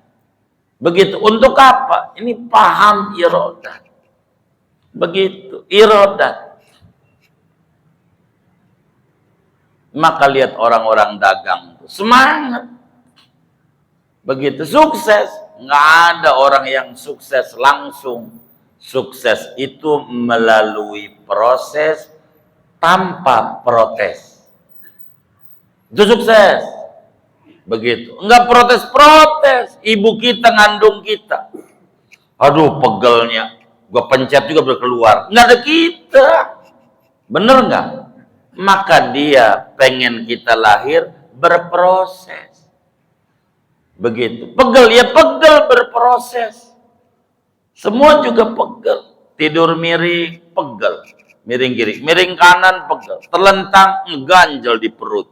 Begitu. Untuk apa? Ini paham irodat. Begitu. Irodat. Maka lihat orang-orang dagang. Semangat. Begitu. Sukses. Nggak ada orang yang sukses langsung. Sukses itu melalui proses tanpa protes. Itu sukses. Begitu. Enggak protes-protes. Ibu kita ngandung kita. Aduh, pegelnya. Gua pencet juga berkeluar. Enggak ada kita. Bener nggak? Maka dia pengen kita lahir berproses. Begitu. Pegel, ya pegel berproses. Semua juga pegel. Tidur miring, pegel. Miring kiri. Miring kanan, pegel. Terlentang, ngeganjel di perut.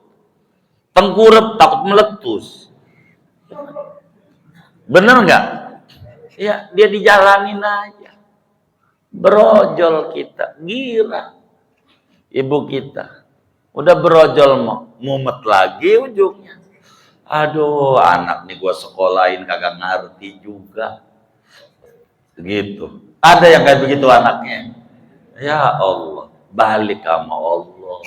Tengkurap takut meletus. Bener nggak? Ya, dia dijalanin aja. Berojol kita, gira. Ibu kita udah berojol mau mumet lagi ujungnya. Aduh, anak nih gua sekolahin kagak ngerti juga. Gitu. Ada yang kayak begitu anaknya. Ya Allah, balik sama Allah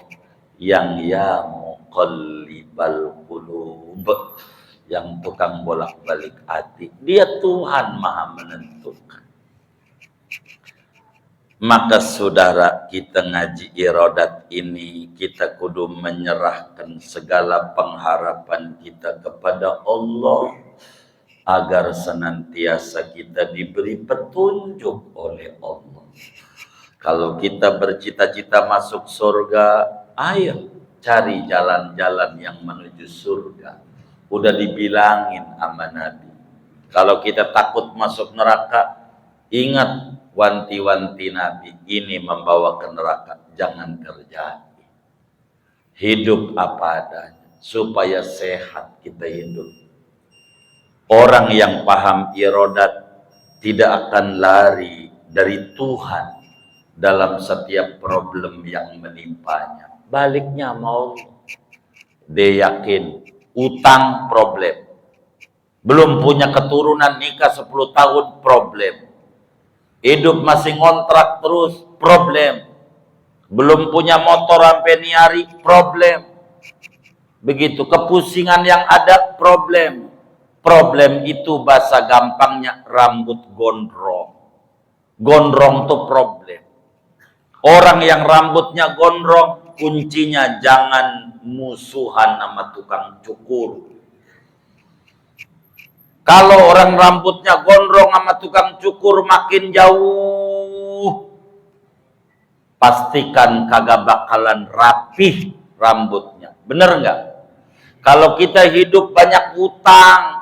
yang ya muqallibal qulub, yang tukang bolak-balik hati. Dia Tuhan Maha menentukan. Maka saudara, kita ngaji irodat ini, kita kudu menyerahkan segala pengharapan kita kepada Allah agar senantiasa kita diberi petunjuk oleh Allah. Kalau kita bercita-cita masuk surga, ayo cari jalan-jalan yang menuju surga. Udah dibilangin sama Nabi. Kalau kita takut masuk neraka, ingat wanti-wanti Nabi, ini membawa ke neraka, jangan terjadi. Hidup apa adanya, supaya sehat kita hidup. Orang yang paham irodat tidak akan lari dari Tuhan dalam setiap problem yang menimpanya. Baliknya mau dia yakin utang problem, belum punya keturunan, nikah 10 tahun problem, hidup masih ngontrak terus problem, belum punya motor sampai niari problem, begitu kepusingan yang ada problem. Problem itu bahasa gampangnya rambut gondrong. Gondrong tuh problem. Orang yang rambutnya gondrong, kuncinya jangan musuhan sama tukang cukur. Kalau orang rambutnya gondrong sama tukang cukur makin jauh, pastikan kagak bakalan rapih rambutnya. Bener nggak? Kalau kita hidup banyak utang,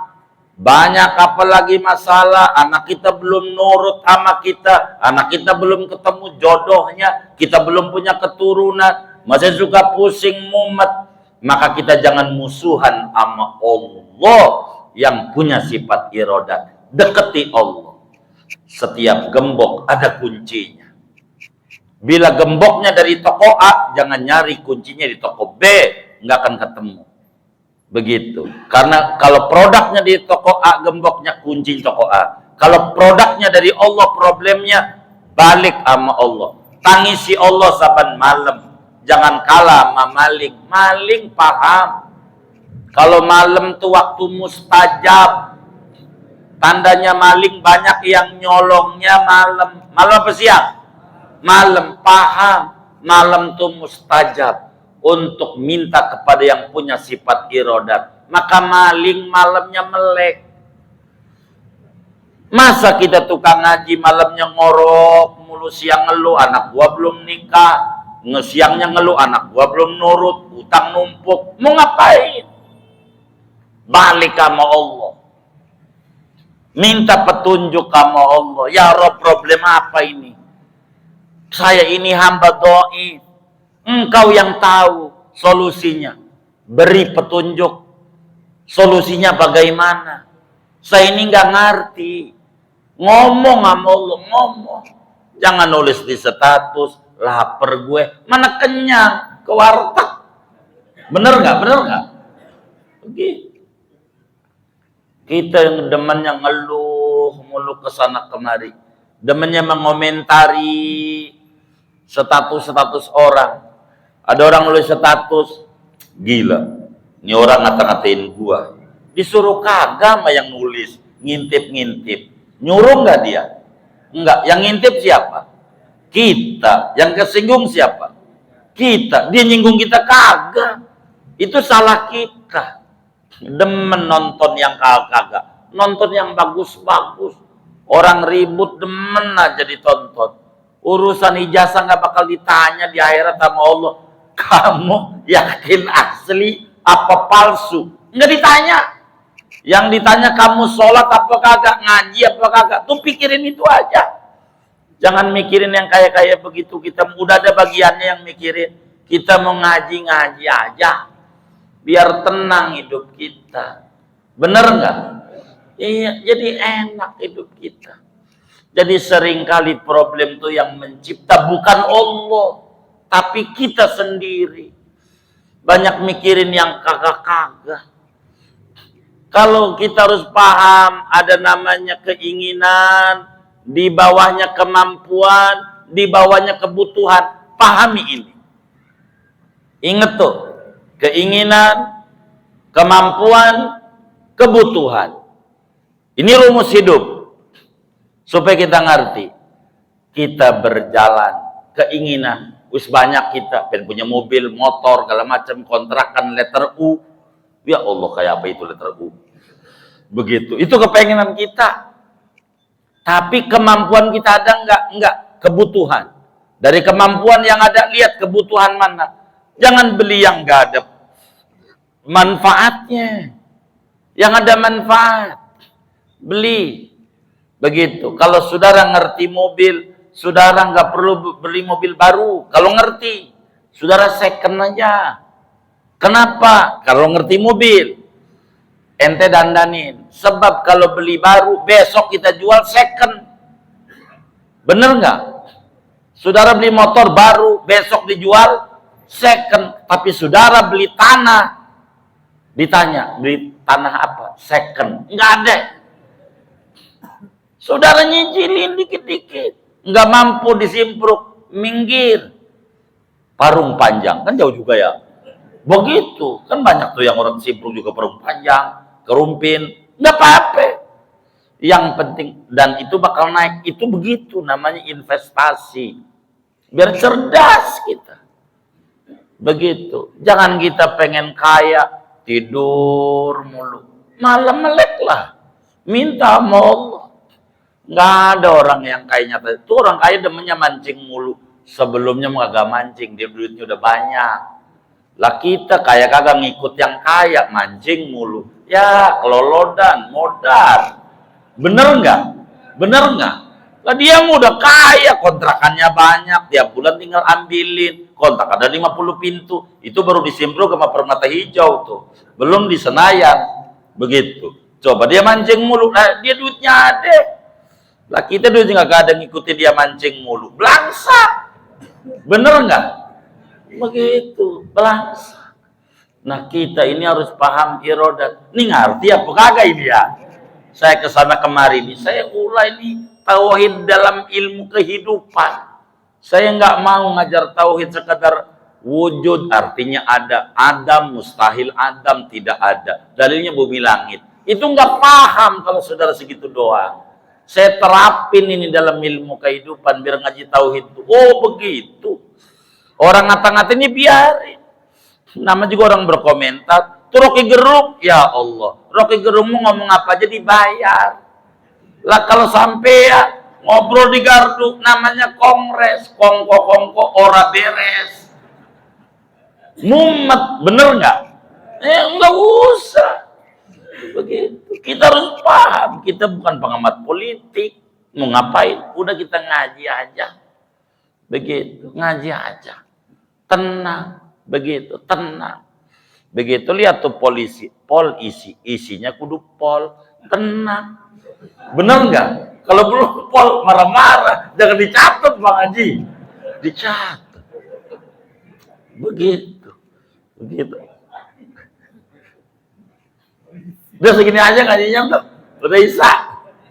banyak apalagi masalah, anak kita belum nurut sama kita, anak kita belum ketemu jodohnya, kita belum punya keturunan, masih suka pusing mumet, maka kita jangan musuhan sama Allah yang punya sifat irodat. Deketi Allah. Setiap gembok ada kuncinya. Bila gemboknya dari toko A, jangan nyari kuncinya di toko B, nggak akan ketemu. Begitu. Karena kalau produknya di toko A, gemboknya kunci toko A. Kalau produknya dari Allah, problemnya balik sama Allah. Tangisi Allah saban malam. Jangan kalah sama maling. Maling paham. Kalau malam tuh waktu mustajab. Tandanya maling banyak yang nyolongnya malam. Malam apa siang? Malam, paham. Malam tuh mustajab untuk minta kepada yang punya sifat irodat. Maka maling malamnya melek. Masa kita tukang ngaji malamnya ngorok mulu, siang ngeluh anak gua belum nikah, siangnya ngeluh anak gua belum nurut, utang numpuk. Mau ngapain? Balik sama Allah, minta petunjuk sama Allah. Ya Rob, problem apa ini? Saya ini hamba dhaif, engkau yang tahu solusinya, beri petunjuk. Solusinya bagaimana? Saya ini nggak ngerti. Ngomong sama Allah, ngomong. Jangan nulis di status, lapar gue, mana kenyang, ke warteg. Bener nggak? Bener nggak? Begitu. Kita yang demennya ngeluh mulu kesana kemari, demennya mengomentari status-status orang. Ada orang nulis status, gila, ini orang ngata-ngatain gua. Disuruh kagak sama yang nulis, ngintip-ngintip. Nyuruh nggak dia? Enggak. Yang ngintip siapa? Kita. Yang kesinggung siapa? Kita. Dia nyinggung kita kagak. Itu salah kita. Demen nonton yang kagak, nonton yang bagus-bagus. Orang ribut demen aja ditonton. Urusan ijazah nggak bakal ditanya di akhirat sama Allah. Kamu yakin asli apa palsu? Nggak ditanya. Yang ditanya kamu sholat apa kagak, ngaji apa kagak. Tuh pikirin itu aja. Jangan mikirin yang kayak begitu. Kita udah ada bagiannya yang mikirin. Kita mau ngaji aja. Biar tenang hidup kita. Bener nggak? Iya, jadi enak hidup kita. Jadi seringkali problem tuh yang mencipta bukan Allah, tapi kita sendiri. Banyak mikirin yang kagak-kagak. Kalau kita harus paham, ada namanya keinginan, di bawahnya kemampuan, di bawahnya kebutuhan. Pahami ini. Ingat tuh, keinginan, kemampuan, kebutuhan. Ini rumus hidup. Supaya kita ngerti. Kita berjalan, keinginan. Wis banyak kita, pengen punya mobil, motor, segala macam, kontrakan letter U. Ya Allah, kayak apa itu letter U? Begitu. Itu kepengenan kita. Tapi kemampuan kita ada enggak? Enggak. Kebutuhan. Dari kemampuan yang ada, lihat kebutuhan mana. Jangan beli yang enggak ada manfaatnya. Yang ada manfaat. Beli. Begitu. Kalau saudara ngerti mobil, saudara nggak perlu beli mobil baru. Kalau ngerti, saudara second aja. Kenapa? Kalau ngerti mobil, ente dandanin. Sebab kalau beli baru, besok kita jual second. Bener nggak? Saudara beli motor baru, besok dijual second. Tapi saudara beli tanah, ditanya, beli tanah apa? Second. Nggak ada. Saudara nyicilin dikit-dikit. Nggak mampu disimpruk, minggir. Parung panjang, kan jauh juga ya. Begitu, kan banyak tuh yang orang simpruk juga parung panjang, kerumpin, nggak apa-apa. Yang penting, dan itu bakal naik, itu begitu namanya investasi. Biar cerdas kita. Begitu, jangan kita pengen kaya, tidur mulu. Malam melek lah, minta sama Allah. Nggak ada orang yang kayaknya, itu orang kaya demennya mancing mulu. Sebelumnya nggak mancing, dia duitnya udah banyak. Lah kita kayak kagak ngikut yang kaya, mancing mulu. Ya, kelolodan, modal. Bener nggak? Bener nggak? Lah dia udah kaya, kontrakannya banyak, tiap bulan tinggal ambilin. Kontrak ada 50 pintu, itu baru disimpruk sama Permata Hijau tuh. Belum di Senayan. Begitu. Coba dia mancing mulu, nah, dia duitnya ada. Lah kita duitnya nggak ada ngikutin dia mancing mulu. Belangsa. Bener nggak? Begitu, belangsa. Nah kita ini harus paham irodat. Ini ngerti apa kagak ini ya? Saya kesana kemari nih, saya mulai nih tauhid dalam ilmu kehidupan. Saya nggak mau ngajar tauhid sekadar wujud, artinya ada. Adam, mustahil Adam, tidak ada. Dalilnya bumi langit. Itu nggak paham kalau saudara segitu doang. Saya terapin ini dalam ilmu kehidupan biar ngaji tauhid itu. Oh begitu. Orang ngata-ngatain ini biarin. Nama juga orang berkomentar. Tuh Rocky Gerung, ya Allah. Rocky Gerung mau ngomong apa aja dibayar. Lah kalau sampai ya ngobrol di gardu namanya kongres, kongko-kongko ora beres. Mumet, bener nggak? Nggak usah. Begitu. Kita harus paham, kita bukan pengamat politik. Mau ngapain? Udah kita ngaji aja. Begitu, ngaji aja. Tenang, begitu, tenang. Begitu lihat tuh polisi, isinya kudu pol, tenang. Bener nggak? Kalau belum pol marah-marah, jangan dicatat Bang Haji. Dicatat. Begitu. Begitu. Udah segini aja ngajinya tuh. Udah Isa.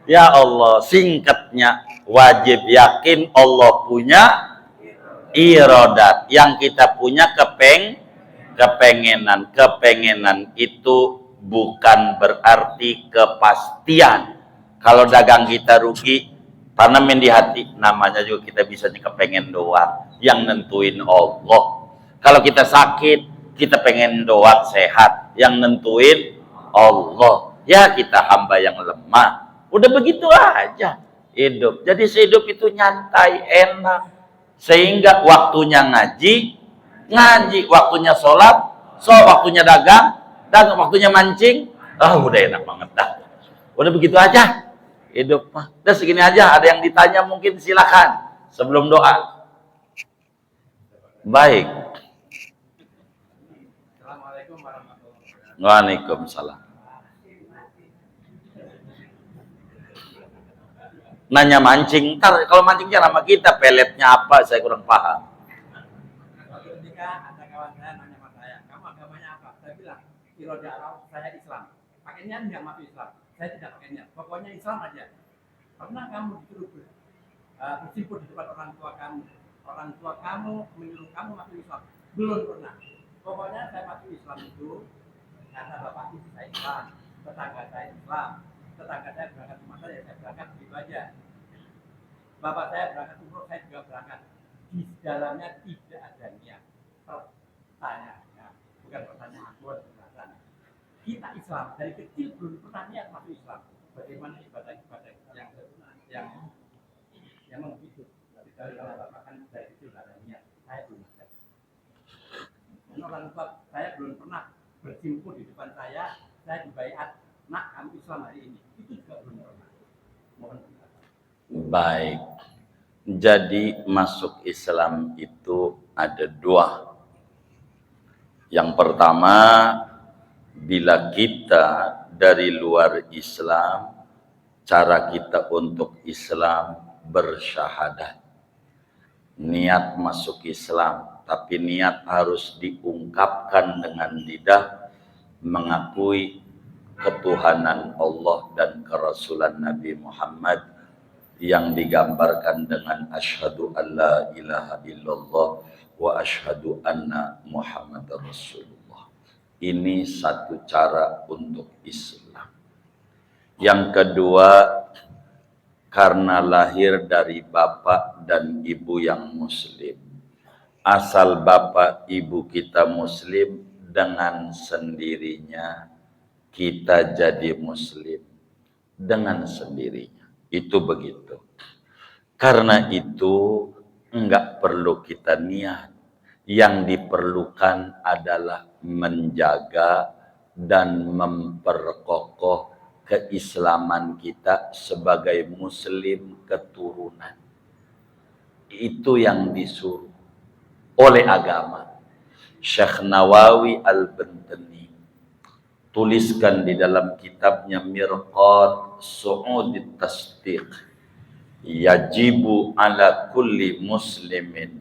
Ya Allah, singkatnya wajib yakin Allah punya iradat. Yang kita punya kepengenan itu bukan berarti kepastian. Kalau dagang kita rugi, tanamin di hati, namanya juga kita bisa kepengen doang, yang nentuin Allah. Kalau kita sakit, kita pengen doang sehat, yang nentuin Allah. Ya kita hamba yang lemah. Udah begitu aja hidup. Jadi sehidup itu nyantai, enak. Sehingga waktunya ngaji, waktunya sholat, waktunya dagang, waktunya mancing. Udah enak banget dah. Udah begitu aja hidup mah. Udah segini aja. Ada yang ditanya mungkin silakan sebelum doa. Baik. Assalamualaikum warahmatullahi wabarakatuh. Waalaikumsalam. Nanya mancing, ntar kalau mancingnya sama kita, peletnya apa, saya kurang paham. Ketika ada kawan saya nanya sama saya, kamu agamanya apa? Saya bilang, Iroda Arab, saya Islam. Pakai niat nggak masuk Islam? Saya tidak pakai niat. Pokoknya Islam aja. Pernah kamu disuruh bersimpul di depan orang tua kamu? Orang tua kamu menyuruh kamu masuk Islam? Belum pernah. Pokoknya saya masuk Islam itu karena bapak ibu saya Islam, tetangga saya Islam. Tetangga saya berangkat rumah saya berangkat begitu aja. Bapak saya berangkat umroh, saya juga berangkat. Di dalamnya tidak ada niat. Pertanyaannya, bukan pertanyaan buat penjelasan. Kita Islam dari kecil belum pernah niat masuk Islam. Bagaimana ibadah-ibadah yang begitu? Dari bapak kan dari kecil tidak ada niat. Saya belum ada. Dan orang tua saya belum pernah bersimpul di depan saya dibaiat. Nak, kamu Islam hari ini. Itu juga belum pernah. Mohon penjelasan. Baik. Jadi masuk Islam itu ada dua. Yang pertama, bila kita dari luar Islam, cara kita untuk Islam bersyahadat. Niat masuk Islam, tapi niat harus diungkapkan dengan lidah, mengakui ketuhanan Allah dan kerasulan Nabi Muhammad yang digambarkan dengan asyhadu alla ilaha illallah wa asyhadu anna Muhammadar Rasulullah. Ini satu cara untuk Islam. Yang kedua, karena lahir dari bapak dan ibu yang muslim. Asal bapak ibu kita muslim, dengan sendirinya kita jadi muslim dengan sendirinya. Itu begitu. Karena itu enggak perlu kita niat. Yang diperlukan adalah menjaga dan memperkokoh keislaman kita sebagai muslim keturunan. Itu yang disuruh oleh agama. Syekh Nawawi Al-Bantani tuliskan di dalam kitabnya Mirqat Su'udit Tasdiq, yajibu ala kulli muslimin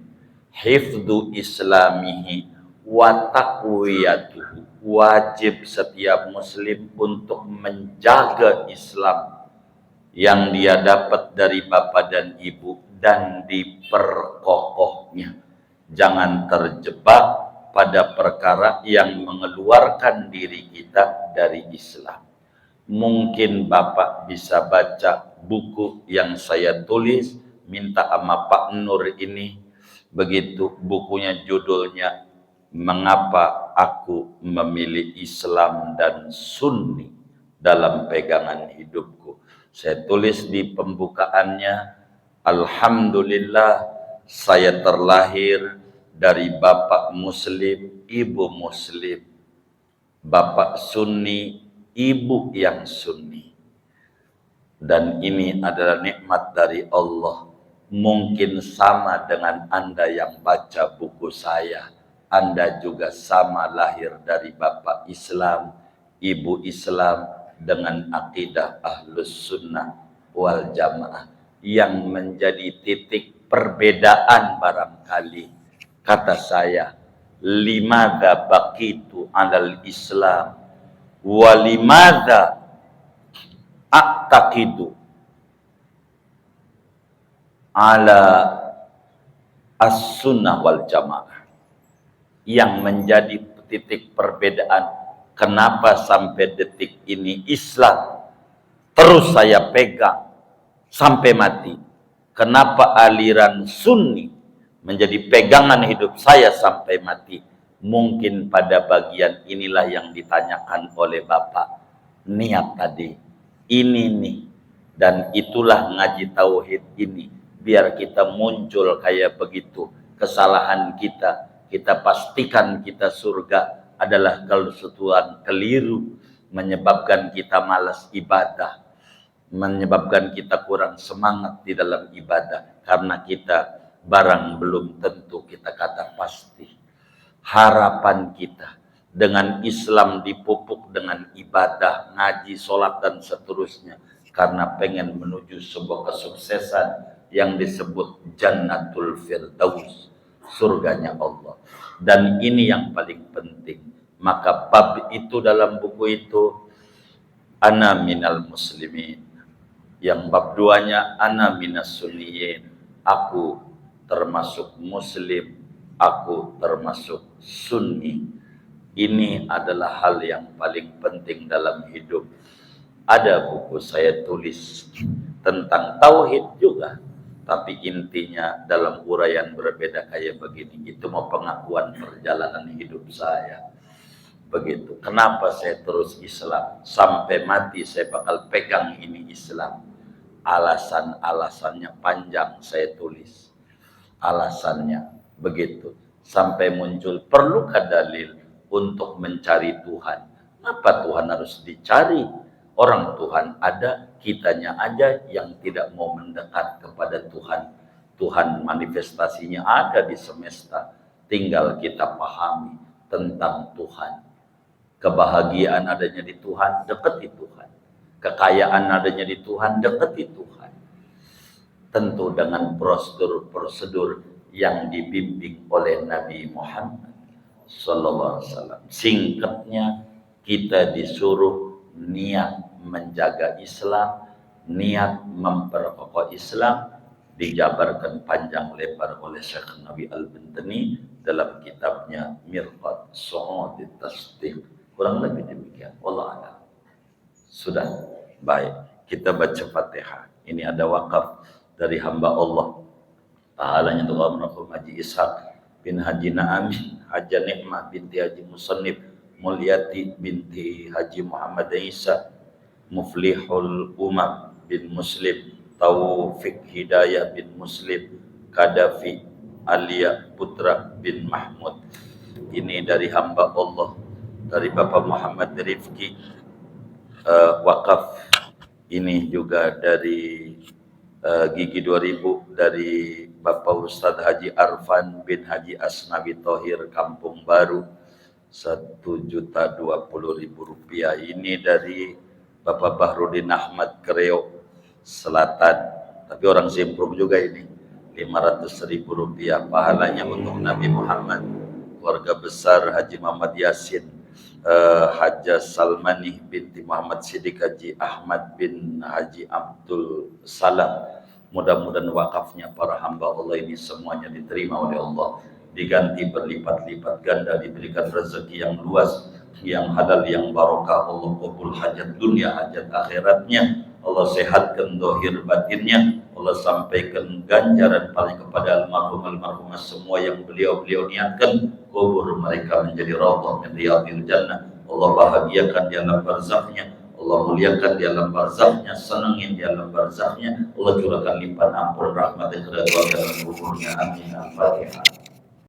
hifdhu islamihi wa taqwiyatuhu. Wajib setiap muslim untuk menjaga Islam yang dia dapat dari bapak dan ibu dan diperkokohnya. Jangan terjebak pada perkara yang mengeluarkan diri kita dari Islam. Mungkin Bapak bisa baca buku yang saya tulis, minta sama Pak Nur ini. Begitu bukunya, judulnya Mengapa Aku Memilih Islam dan Sunni dalam Pegangan Hidupku. Saya tulis di pembukaannya, alhamdulillah saya terlahir dari bapak muslim, ibu muslim, bapak sunni, ibu yang sunni. Dan ini adalah nikmat dari Allah. Mungkin sama dengan Anda yang baca buku saya. Anda juga sama lahir dari bapak Islam, ibu Islam, dengan akidah ahlus sunnah wal jamaah. Yang menjadi titik perbedaan barangkali, kata saya, limadha baqitu alal Islam walimadha a'taqidu ala as-sunnah wal jamaah. Yang menjadi titik perbedaan, kenapa sampai detik ini Islam terus saya pegang sampai mati. Kenapa aliran sunni menjadi pegangan hidup saya sampai mati. Mungkin pada bagian inilah yang ditanyakan oleh Bapak. Niat tadi, ini nih, dan itulah ngaji tauhid ini. Biar kita muncul kayak begitu. Kesalahan kita pastikan kita surga adalah kesetuan keliru, menyebabkan kita malas ibadah, menyebabkan kita kurang semangat di dalam ibadah, karena kita barang belum tentu kita kata pasti. Harapan kita dengan Islam dipupuk dengan ibadah, ngaji, sholat, dan seterusnya, karena pengen menuju sebuah kesuksesan yang disebut Jannatul Firdaus, surganya Allah. Dan ini yang paling penting. Maka bab itu dalam buku itu, ana minal muslimin. Yang bab 2-nya ana minas sunniyin. Aku termasuk muslim, aku termasuk sunni. Ini adalah hal yang paling penting dalam hidup. Ada buku saya tulis tentang tauhid juga, tapi intinya dalam uraian berbeda kayak begini. Itu mau pengakuan perjalanan hidup saya. Begitu. Kenapa saya terus Islam? Sampai mati saya bakal pegang ini Islam. Alasan-alasannya panjang saya tulis. Alasannya begitu. Sampai muncul, perlukah dalil untuk mencari Tuhan? Kenapa Tuhan harus dicari? Orang Tuhan ada, kitanya aja yang tidak mau mendekat kepada Tuhan. Tuhan manifestasinya ada di semesta. Tinggal kita pahami tentang Tuhan. Kebahagiaan adanya di Tuhan, dekati Tuhan. Kekayaan adanya di Tuhan, dekati Tuhan. Tentu dengan prosedur-prosedur yang dibimbing oleh Nabi Muhammad sallallahu alaihi wasallam. Singkatnya, kita disuruh niat menjaga Islam, niat memperkokoh Islam, dijabarkan panjang lebar oleh Syekh Nabi Al-Bantani dalam kitabnya Mirqat Su'ud Tasdiq. Kurang lebih demikian. Wallahu a'lam. Sudah baik, kita baca Fatihah. Ini ada wakaf dari hamba Allah. Pahalanya untuk almarhum Haji Ishaq bin Haji Na'amin, Haji Nikmah binti Haji Musannif, Mulyati binti Haji Muhammad Isa, Muflihul Umam bin Muslim, Taufik Hidayah bin Muslim, Kadafi Alia Putra bin Mahmud. Ini dari hamba Allah, dari Bapak Muhammad Rifki. Wakaf ini juga dari Gigi 2000 dari Bapak Ustadz Haji Arfan bin Haji Asnawi Thohir Kampung Baru, Rp1.020.000. Ini dari Bapak Bahrudin Ahmad Kreo Selatan, tapi orang Simpruk juga ini, Rp500.000. Pahalanya untuk Nabi Muhammad, keluarga besar Haji Muhammad Yasin, Hajjah Salmani binti Muhammad Siddiq, Haji Ahmad bin Haji Abdul Salam. Mudah-mudahan wakafnya para hamba Allah ini semuanya diterima oleh Allah, diganti berlipat-lipat ganda, diberikan rezeki yang luas, yang halal, yang barokah. Allah kabul hajat dunia, hajat akhiratnya. Allah sehatkan dohir batinnya. Allah sampaikan ganjaran paling kepada almarhumah semua yang beliau niatkan, kubur mereka menjadi raudhah min riyadil jannah. Allah bahagiakan di alam barzaknya. Allah muliakan di alam barzahnya, senengin di alam barzahnya. Allah curahkan limpahan ampun rahmat dan keridhaan dalam kuburnya. Amin. Al-Fatihah.